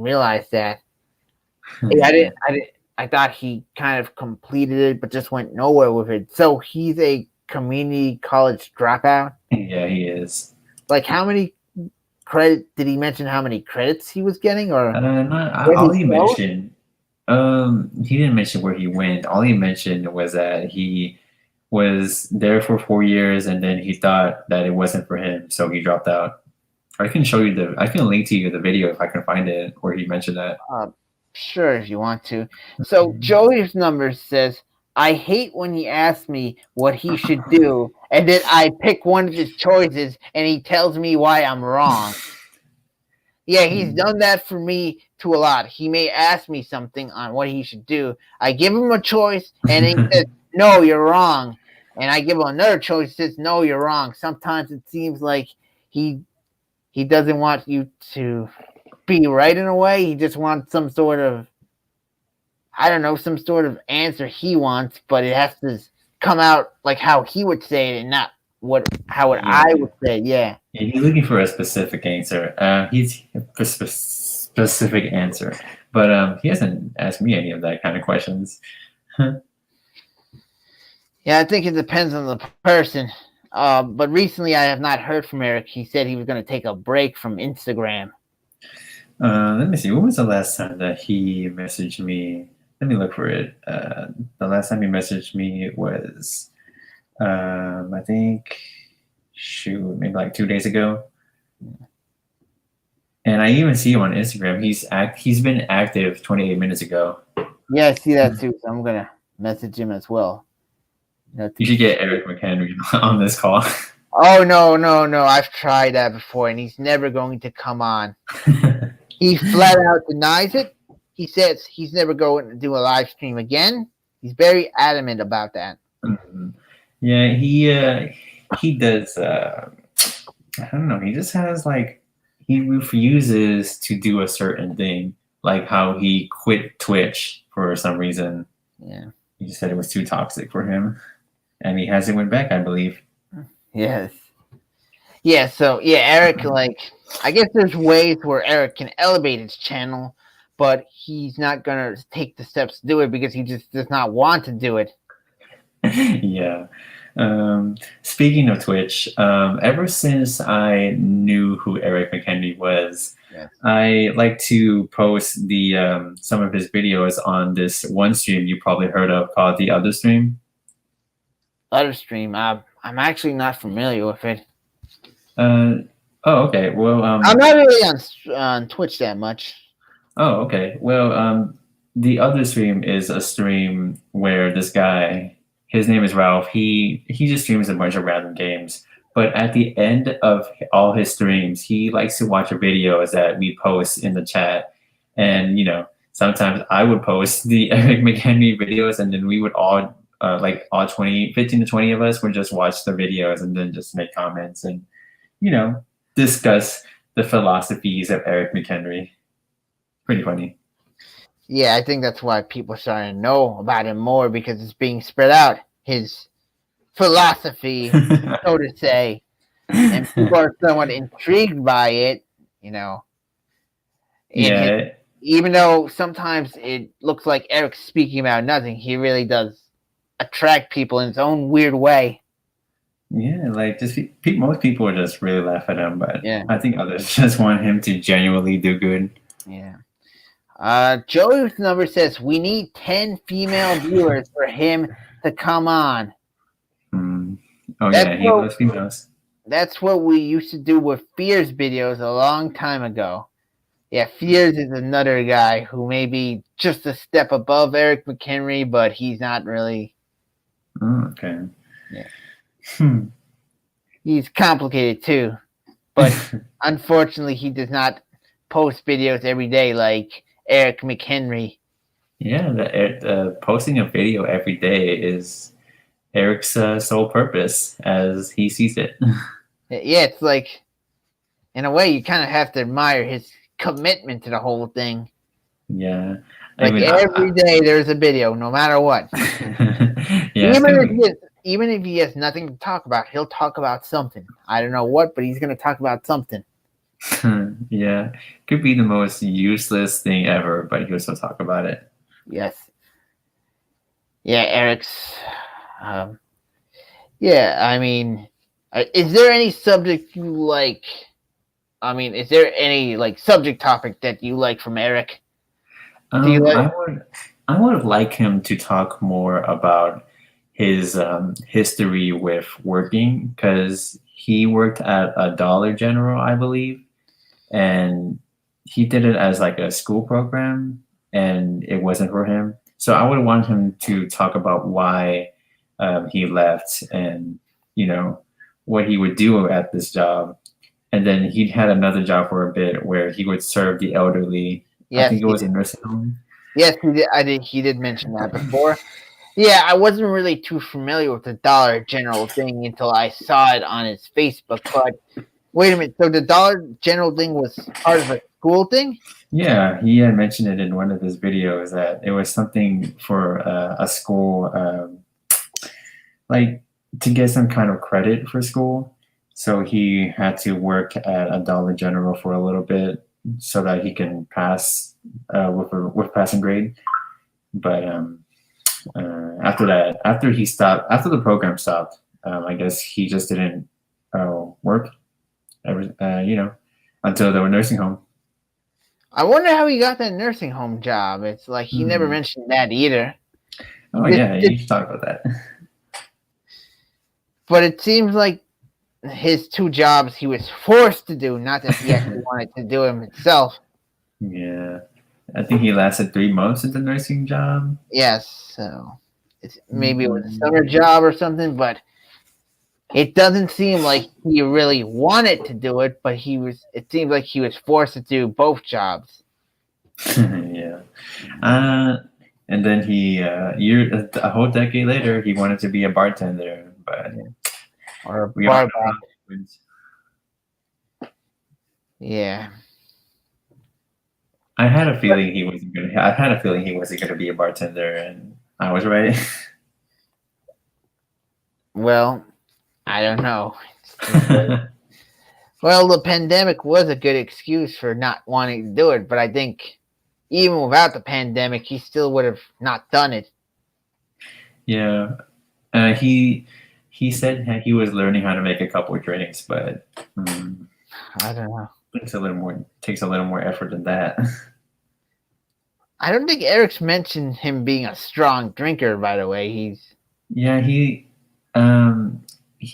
Speaker 2: realize that. I didn't. I thought he kind of completed it, but just went nowhere with it. So he's a community college dropout.
Speaker 1: Yeah, he is.
Speaker 2: Like, how many credit did he mention? How many credits he was getting, or
Speaker 1: all he mentioned? He didn't mention where he went. All he mentioned was that he was there for 4 years, and then he thought that it wasn't for him, so he dropped out. I can link to you the video if I can find it where he mentioned that.
Speaker 2: Sure, if you want to. So Joey's number says, I hate when he asks me what he should do, and then I pick one of his choices, and he tells me why I'm wrong. Yeah, he's done that for me too a lot. He may ask me something on what he should do. I give him a choice, and he says, no, you're wrong. And I give him another choice, says, no, you're wrong. Sometimes it seems like he doesn't want you to be right in a way. He just wants some sort of, I don't know, some sort of answer he wants, but it has to come out like how he would say it and not how I would say it. Yeah.
Speaker 1: He's looking for a specific answer. He's a specific answer, but he hasn't asked me any of that kind of questions.
Speaker 2: Yeah, I think it depends on the person. But recently I have not heard from Eric. He said he was going to take a break from Instagram.
Speaker 1: Let me see. When was the last time that he messaged me? Let me look for it. The last time he messaged me was, I think, maybe like 2 days ago. And I even see him on Instagram. He's been active 28 minutes ago.
Speaker 2: Yeah, I see that too. So I'm gonna message him as well.
Speaker 1: You should get Eric McHenry on this call.
Speaker 2: Oh no! I've tried that before, and he's never going to come on. He flat out denies it. He says he's never going to do a live stream again. He's very adamant about that.
Speaker 1: Mm-hmm. Yeah, he does. I don't know. He just has he refuses to do a certain thing, like how he quit Twitch for some reason.
Speaker 2: Yeah,
Speaker 1: he just said it was too toxic for him, and he hasn't went back, I believe.
Speaker 2: Yes. Yeah. So yeah, Eric. I guess there's ways where Eric can elevate his channel, but he's not gonna take the steps to do it because he just does not want to do it.
Speaker 1: Yeah. Speaking of Twitch, ever since I knew who Eric McHenry was, yes, I like to post the some of his videos on this one stream you probably heard of called the Other Stream.
Speaker 2: Other Stream. I'm actually not familiar with it.
Speaker 1: Oh, okay. Well,
Speaker 2: I'm not really on Twitch that much.
Speaker 1: Oh, okay. Well, the Other Stream is a stream where this guy, his name is Ralph. He just streams a bunch of random games. But at the end of all his streams, he likes to watch the videos that we post in the chat. And sometimes I would post the Eric McHenry videos, and then we would all like all 15 to 20 of us would just watch the videos and then just make comments and discuss the philosophies of Eric McHenry. Pretty funny.
Speaker 2: Yeah, I think that's why people are starting to know about him more, because it's being spread out. His philosophy, so to say, and people are somewhat intrigued by it,
Speaker 1: Yeah.
Speaker 2: Even though sometimes it looks like Eric's speaking about nothing, he really does attract people in his own weird way.
Speaker 1: Yeah, like just most people just really laugh at him, but
Speaker 2: Yeah.
Speaker 1: I think others just want him to genuinely do good.
Speaker 2: Yeah. Joey's number says we need 10 female viewers for him to come on.
Speaker 1: Oh yeah, he loves females.
Speaker 2: That's what we used to do with Fears videos a long time ago. Yeah, Fears is another guy who may be just a step above Eric McHenry, but he's not really.
Speaker 1: Okay.
Speaker 2: Yeah. He's complicated too, but unfortunately, he does not post videos every day like Eric McHenry.
Speaker 1: Yeah, posting a video every day is Eric's sole purpose as he sees it.
Speaker 2: Yeah, it's like, in a way, you kind of have to admire his commitment to the whole thing.
Speaker 1: Yeah.
Speaker 2: Like every day there's a video, no matter what.
Speaker 1: Yeah,
Speaker 2: even if he has nothing to talk about, he'll talk about something. I don't know what, but he's going to talk about something.
Speaker 1: Yeah, could be the most useless thing ever, but he'll still talk about it.
Speaker 2: Yes. Yeah, Eric's. Yeah, I mean, is there any subject you like? I mean, is there any subject topic that you like from Eric?
Speaker 1: I would like him to talk more about his history with working, because he worked at a Dollar General, I believe, and he did it as like a school program, and it wasn't for him. So I would want him to talk about why he left, and what he would do at this job. And then he had another job for a bit where he would serve the elderly. Yes, I think it was a nursing home.
Speaker 2: Yes, he did mention that before. Yeah, I wasn't really too familiar with the Dollar General thing until I saw it on his Facebook. But wait a minute, so the Dollar General thing was part of a school thing?
Speaker 1: Yeah, he had mentioned it in one of his videos that it was something for a school, like to get some kind of credit for school. So he had to work at a Dollar General for a little bit so that he can pass with passing grade. But after the program stopped, I guess he just didn't work until the nursing home.
Speaker 2: I wonder how he got that nursing home job. It's like he never mentioned that either.
Speaker 1: Oh yeah, you should talk about that.
Speaker 2: But it seems like his two jobs he was forced to do, not that he actually wanted to do them himself.
Speaker 1: Yeah, I think he lasted 3 months at the nursing job.
Speaker 2: Yes, so maybe it was a summer job or something, but it doesn't seem like he really wanted to do it, but it seems like he was forced to do both jobs.
Speaker 1: Yeah. And then a whole decade later, he wanted to be a bartender, but
Speaker 2: or a bar back. Yeah.
Speaker 1: I had a feeling he wasn't gonna be a bartender, and I was right.
Speaker 2: Well, I don't know. Well, the pandemic was a good excuse for not wanting to do it, but I think even without the pandemic, he still would have not done it.
Speaker 1: Yeah. He said he was learning how to make a couple of drinks, but
Speaker 2: I don't know.
Speaker 1: Takes a little more effort than that.
Speaker 2: I don't think Eric's mentioned him being a strong drinker, by the way.
Speaker 1: He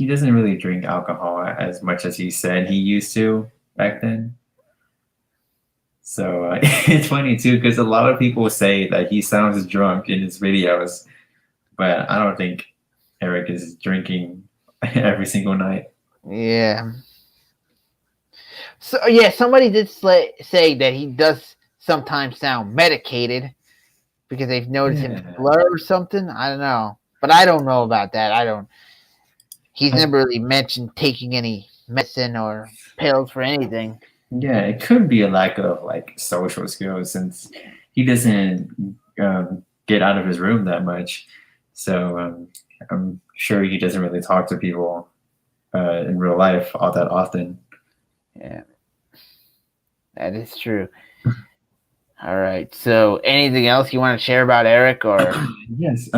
Speaker 1: doesn't really drink alcohol as much as he said he used to back then. So it's funny too, because a lot of people say that he sounds drunk in his videos, but I don't think Eric is drinking every single night.
Speaker 2: Yeah. So yeah, somebody did say that he does sometimes sound medicated because they've noticed him
Speaker 1: Yeah.
Speaker 2: slur or something. I don't know, but I don't know about that. I don't. He's
Speaker 1: I,
Speaker 2: never really mentioned taking any medicine or pills for anything.
Speaker 1: yeah, it could be a lack of like social skills since he doesn't get out of his room that much. So I'm sure he doesn't really talk to people in real life all that often.
Speaker 2: Yeah, that is true. All right. So, anything else you want to share about Eric or?
Speaker 1: Yes.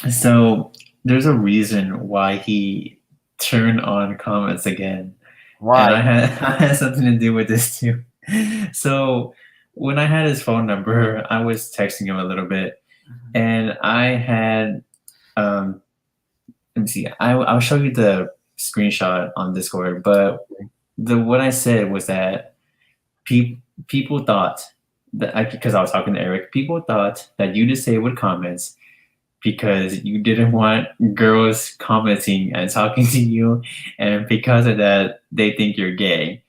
Speaker 1: So there's a reason why he turned on comments again, and I
Speaker 2: Why?
Speaker 1: had I had something to do with this too. So when I had his phone number, I was texting him a little bit, and I had let me see. I'll show you the screenshot on Discord, but what I said was that people thought that because I was talking to Eric, people thought that you disabled comments because you didn't want girls commenting and talking to you, and because of that, they think you're gay.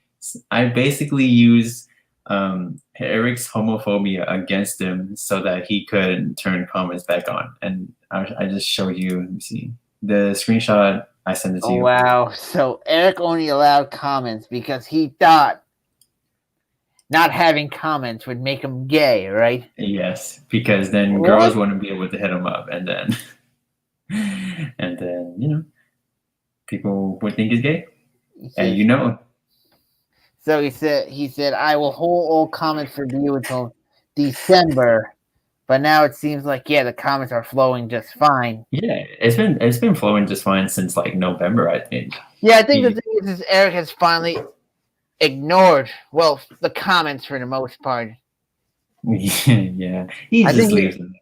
Speaker 1: I basically used Eric's homophobia against him so that he could turn comments back on. And I just showed you. Let me see the screenshot. I sent it to
Speaker 2: Oh,
Speaker 1: you.
Speaker 2: wow. So Eric only allowed comments because he thought not having comments would make him gay, right?
Speaker 1: Yes, because then
Speaker 2: What?
Speaker 1: girls wouldn't be able to hit him up, and then people would think he's gay, and
Speaker 2: So he said I will hold all comments for you until December. But now it seems like the comments are flowing just fine.
Speaker 1: Yeah, it's been flowing just fine since like November, I think.
Speaker 2: Yeah, I think the thing is Eric has finally ignored the comments for the most part.
Speaker 1: Yeah, he
Speaker 2: I
Speaker 1: just
Speaker 2: think
Speaker 1: leaves them.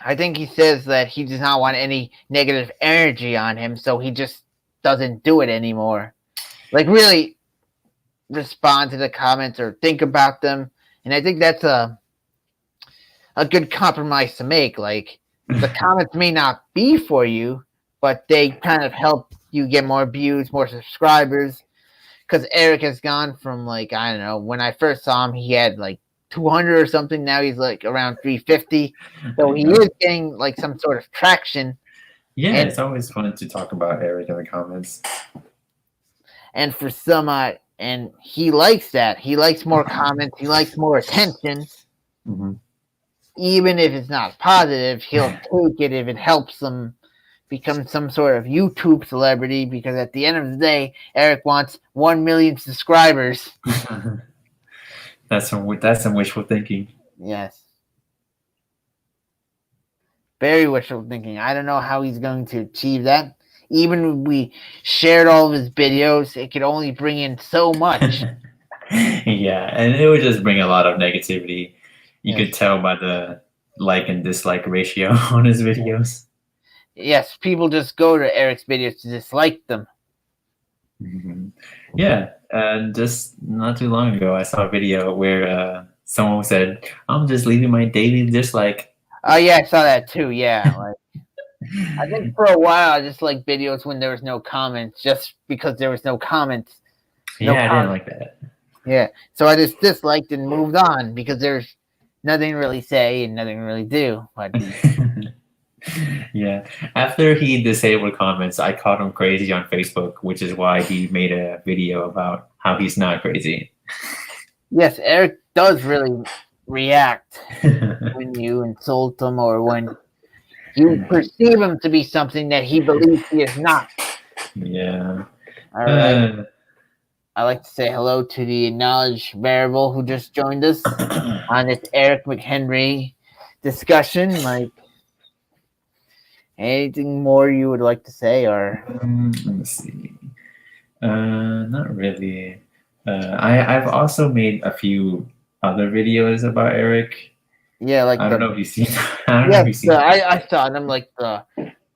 Speaker 2: I think he says that he does not want any negative energy on him, so he just doesn't do it anymore. Like really respond to the comments or think about them, and I think that's a good compromise to make. Like the comments may not be for you, but they kind of help you get more views, more subscribers. Because Eric has gone from like I don't know, when I first saw him, he had like 200 or something. Now he's like around 350. So he is getting like some sort of traction.
Speaker 1: Yeah,
Speaker 2: and,
Speaker 1: it's always fun to talk about Eric in the comments.
Speaker 2: And for some, and he likes that. He likes more comments. He likes more attention.
Speaker 1: Mm-hmm.
Speaker 2: Even if it's not positive, he'll take it if it helps him become some sort of YouTube celebrity, because at the end of the day, Eric wants 1 million subscribers.
Speaker 1: That's some wishful thinking.
Speaker 2: Yes. Very wishful thinking. I don't know how he's going to achieve that. Even if we shared all of his videos, it could only bring in so much.
Speaker 1: Yeah, and it would just bring a lot of negativity. You could tell by the like and dislike ratio on his videos.
Speaker 2: Yes, people just go to Eric's videos to dislike them.
Speaker 1: Mm-hmm. Yeah, and just not too long ago, I saw a video where someone said, "I'm just leaving my daily dislike."
Speaker 2: Oh yeah, I saw that too. Yeah, like I think for a while I just liked videos when there was no comments, just because there was no comments.
Speaker 1: I didn't like that.
Speaker 2: Yeah, so I just disliked and moved on because there's nothing to really say and nothing to really do. But
Speaker 1: yeah, after he disabled comments, I called him crazy on Facebook, which is why he made a video about how he's not crazy.
Speaker 2: Yes, Eric does really react when you insult him or when you perceive him to be something that he believes he is not.
Speaker 1: Yeah.
Speaker 2: All right. I'd like to say hello to the knowledge variable who just joined us on this Eric McHenry discussion. Like, anything more you would like to say, or
Speaker 1: let me see. Not really. I've also made a few other videos about Eric.
Speaker 2: Yeah, like
Speaker 1: I don't know if you've seen.
Speaker 2: I saw them, like the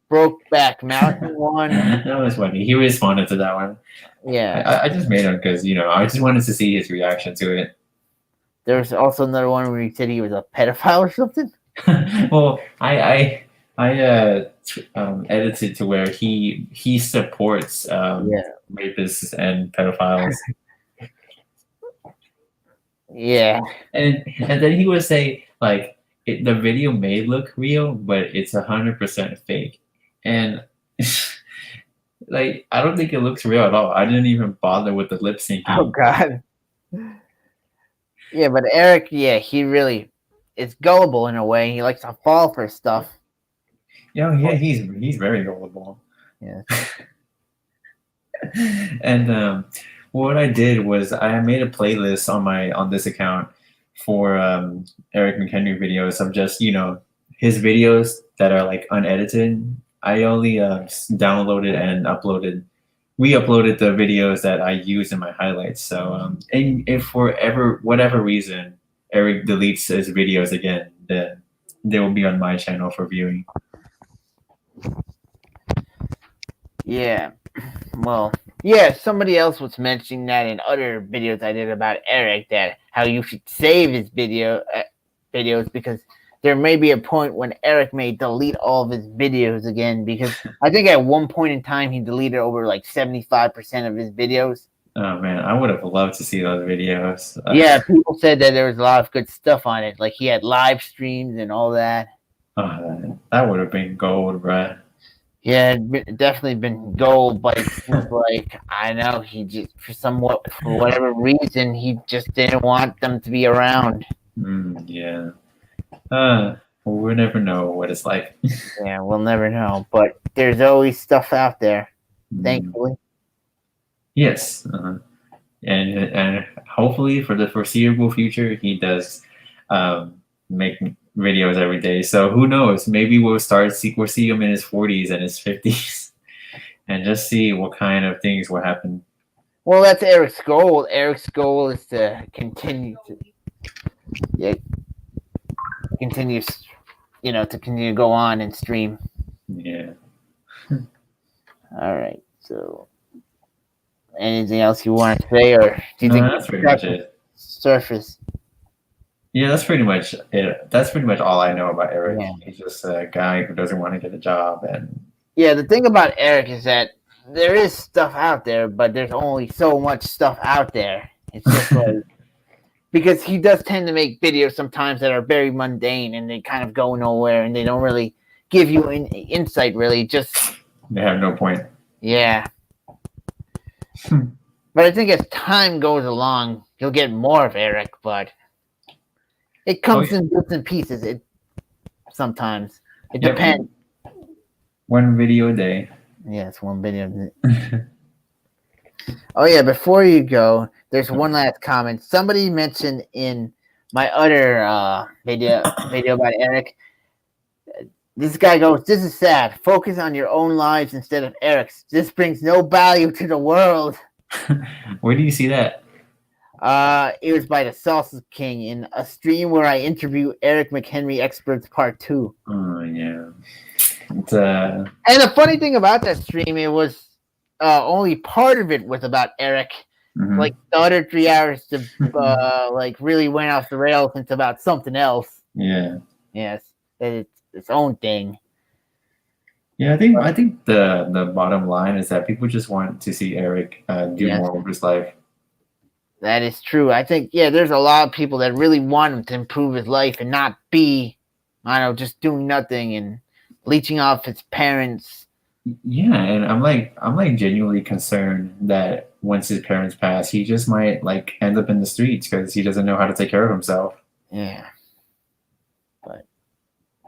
Speaker 2: Brokeback Mountain one.
Speaker 1: That was funny. He responded to that one.
Speaker 2: Yeah,
Speaker 1: I just made him because I just wanted to see his reaction to it.
Speaker 2: There was also another one where he said he was a pedophile or something.
Speaker 1: Well, I edited to where he supports
Speaker 2: Yeah.
Speaker 1: rapists and pedophiles,
Speaker 2: Yeah.
Speaker 1: and then he would say like the video may look real, but it's 100% fake, and like I don't think it looks real at all. I didn't even bother with the lip
Speaker 2: Oh
Speaker 1: syncing.
Speaker 2: God. Yeah, but Eric, yeah, he really is gullible in a way. He likes to fall for stuff.
Speaker 1: Yeah, he's very gullible.
Speaker 2: Yeah.
Speaker 1: And what I did was I made a playlist on this account for Eric McHenry videos of just his videos that are like unedited. I only downloaded and uploaded. We uploaded the videos that I use in my highlights. So and if for whatever reason Eric deletes his videos again, then they will be on my channel for viewing.
Speaker 2: Yeah. Well, yeah, somebody else was mentioning that in other videos I did about Eric, that how you should save his videos because there may be a point when Eric may delete all of his videos again, because I think at one point in time he deleted over like 75% of his videos.
Speaker 1: Oh man, I would have loved to see those videos.
Speaker 2: Yeah, people said that there was a lot of good stuff on it, like he had live streams and all that.
Speaker 1: Oh, that would have been gold, bruh.
Speaker 2: Yeah, definitely been gold, but it seems like I know he just for whatever reason he just didn't want them to be around.
Speaker 1: Yeah. We'll never know what it's like.
Speaker 2: Yeah, we'll never know, but there's always stuff out there, thankfully.
Speaker 1: Yes. And hopefully for the foreseeable future, he does make videos every day. So who knows? Maybe we'll see him in his 40s and his 50s, and just see what kind of things will happen.
Speaker 2: Well, that's Eric's goal. Eric's goal is to continue to go on and stream.
Speaker 1: Yeah.
Speaker 2: All right. So, anything else you want to say, or do you think
Speaker 1: that's pretty much it?
Speaker 2: Surface.
Speaker 1: Yeah, that's pretty much it. That's pretty much all I know about Eric.
Speaker 2: Yeah.
Speaker 1: He's just a guy who doesn't want to get a job, and
Speaker 2: yeah, the thing about Eric is that there is stuff out there, but there's only so much stuff out there. It's just like because he does tend to make videos sometimes that are very mundane and they kind of go nowhere and they don't really give you insight. Really, just
Speaker 1: they have no point.
Speaker 2: Yeah. But I think as time goes along, you'll get more of Eric, but it comes in bits and pieces. Sometimes it depends.
Speaker 1: One video a day.
Speaker 2: Yeah, it's one video. Oh yeah, before you go, there's one last comment. Somebody mentioned in my other video about Eric. This guy goes, "This is sad. Focus on your own lives instead of Eric's. This brings no value to the world."
Speaker 1: Where do you see that?
Speaker 2: It was by the Salsa King in a stream where I interview Eric McHenry Expert Part 2.
Speaker 1: Oh yeah.
Speaker 2: And the funny thing about that stream, it was only part of it was about Eric.
Speaker 1: Mm-hmm.
Speaker 2: Like the other 3 hours, like really went off the rails into about something else.
Speaker 1: Yeah.
Speaker 2: Yes, it's its own thing.
Speaker 1: Yeah, I think the bottom line is that people just want to see Eric do more with his life.
Speaker 2: That is true. I think there's a lot of people that really want him to improve his life and not be, I don't know, just doing nothing and leeching off his parents.
Speaker 1: Yeah, and I'm like genuinely concerned that once his parents pass, he just might like end up in the streets because he doesn't know how to take care of himself.
Speaker 2: Yeah.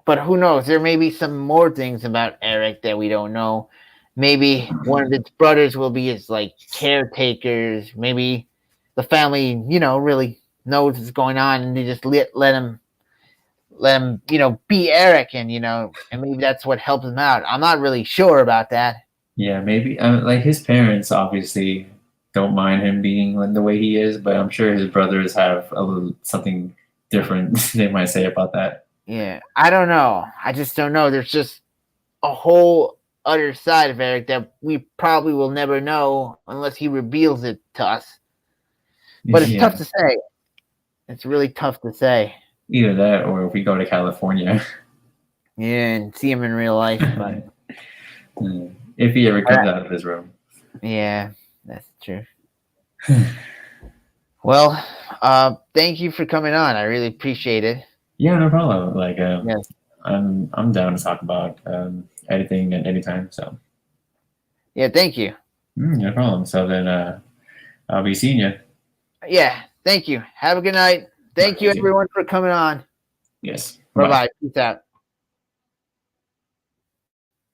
Speaker 2: But who knows? There may be some more things about Eric that we don't know. Maybe one of his brothers will be his like caretakers. Maybe the family, really knows what's going on, and they just let him, be Eric, and and maybe that's what helps him out. I'm not really sure about that.
Speaker 1: Yeah, maybe like his parents obviously don't mind him being like the way he is, but I'm sure his brothers have a little something different they might say about that.
Speaker 2: Yeah, I don't know. I just don't know. There's just a whole other side of Eric that we probably will never know unless he reveals it to us. But it's tough to say. It's really tough to say.
Speaker 1: Either that or if we go to California.
Speaker 2: Yeah, and see him in real life. But
Speaker 1: If he ever comes out of his room.
Speaker 2: yeah, that's true. Well, thank you for coming on. I really appreciate it.
Speaker 1: Yeah, no problem. Like,
Speaker 2: Yes.
Speaker 1: I'm down to talk about anything at any time. So,
Speaker 2: Yeah, thank you.
Speaker 1: no problem. So then, I'll be seeing you.
Speaker 2: Yeah, thank you. Have a good night. Thank you,
Speaker 1: you too.
Speaker 2: everyone, for coming on.
Speaker 1: Yes.
Speaker 2: Bye-bye. Peace out.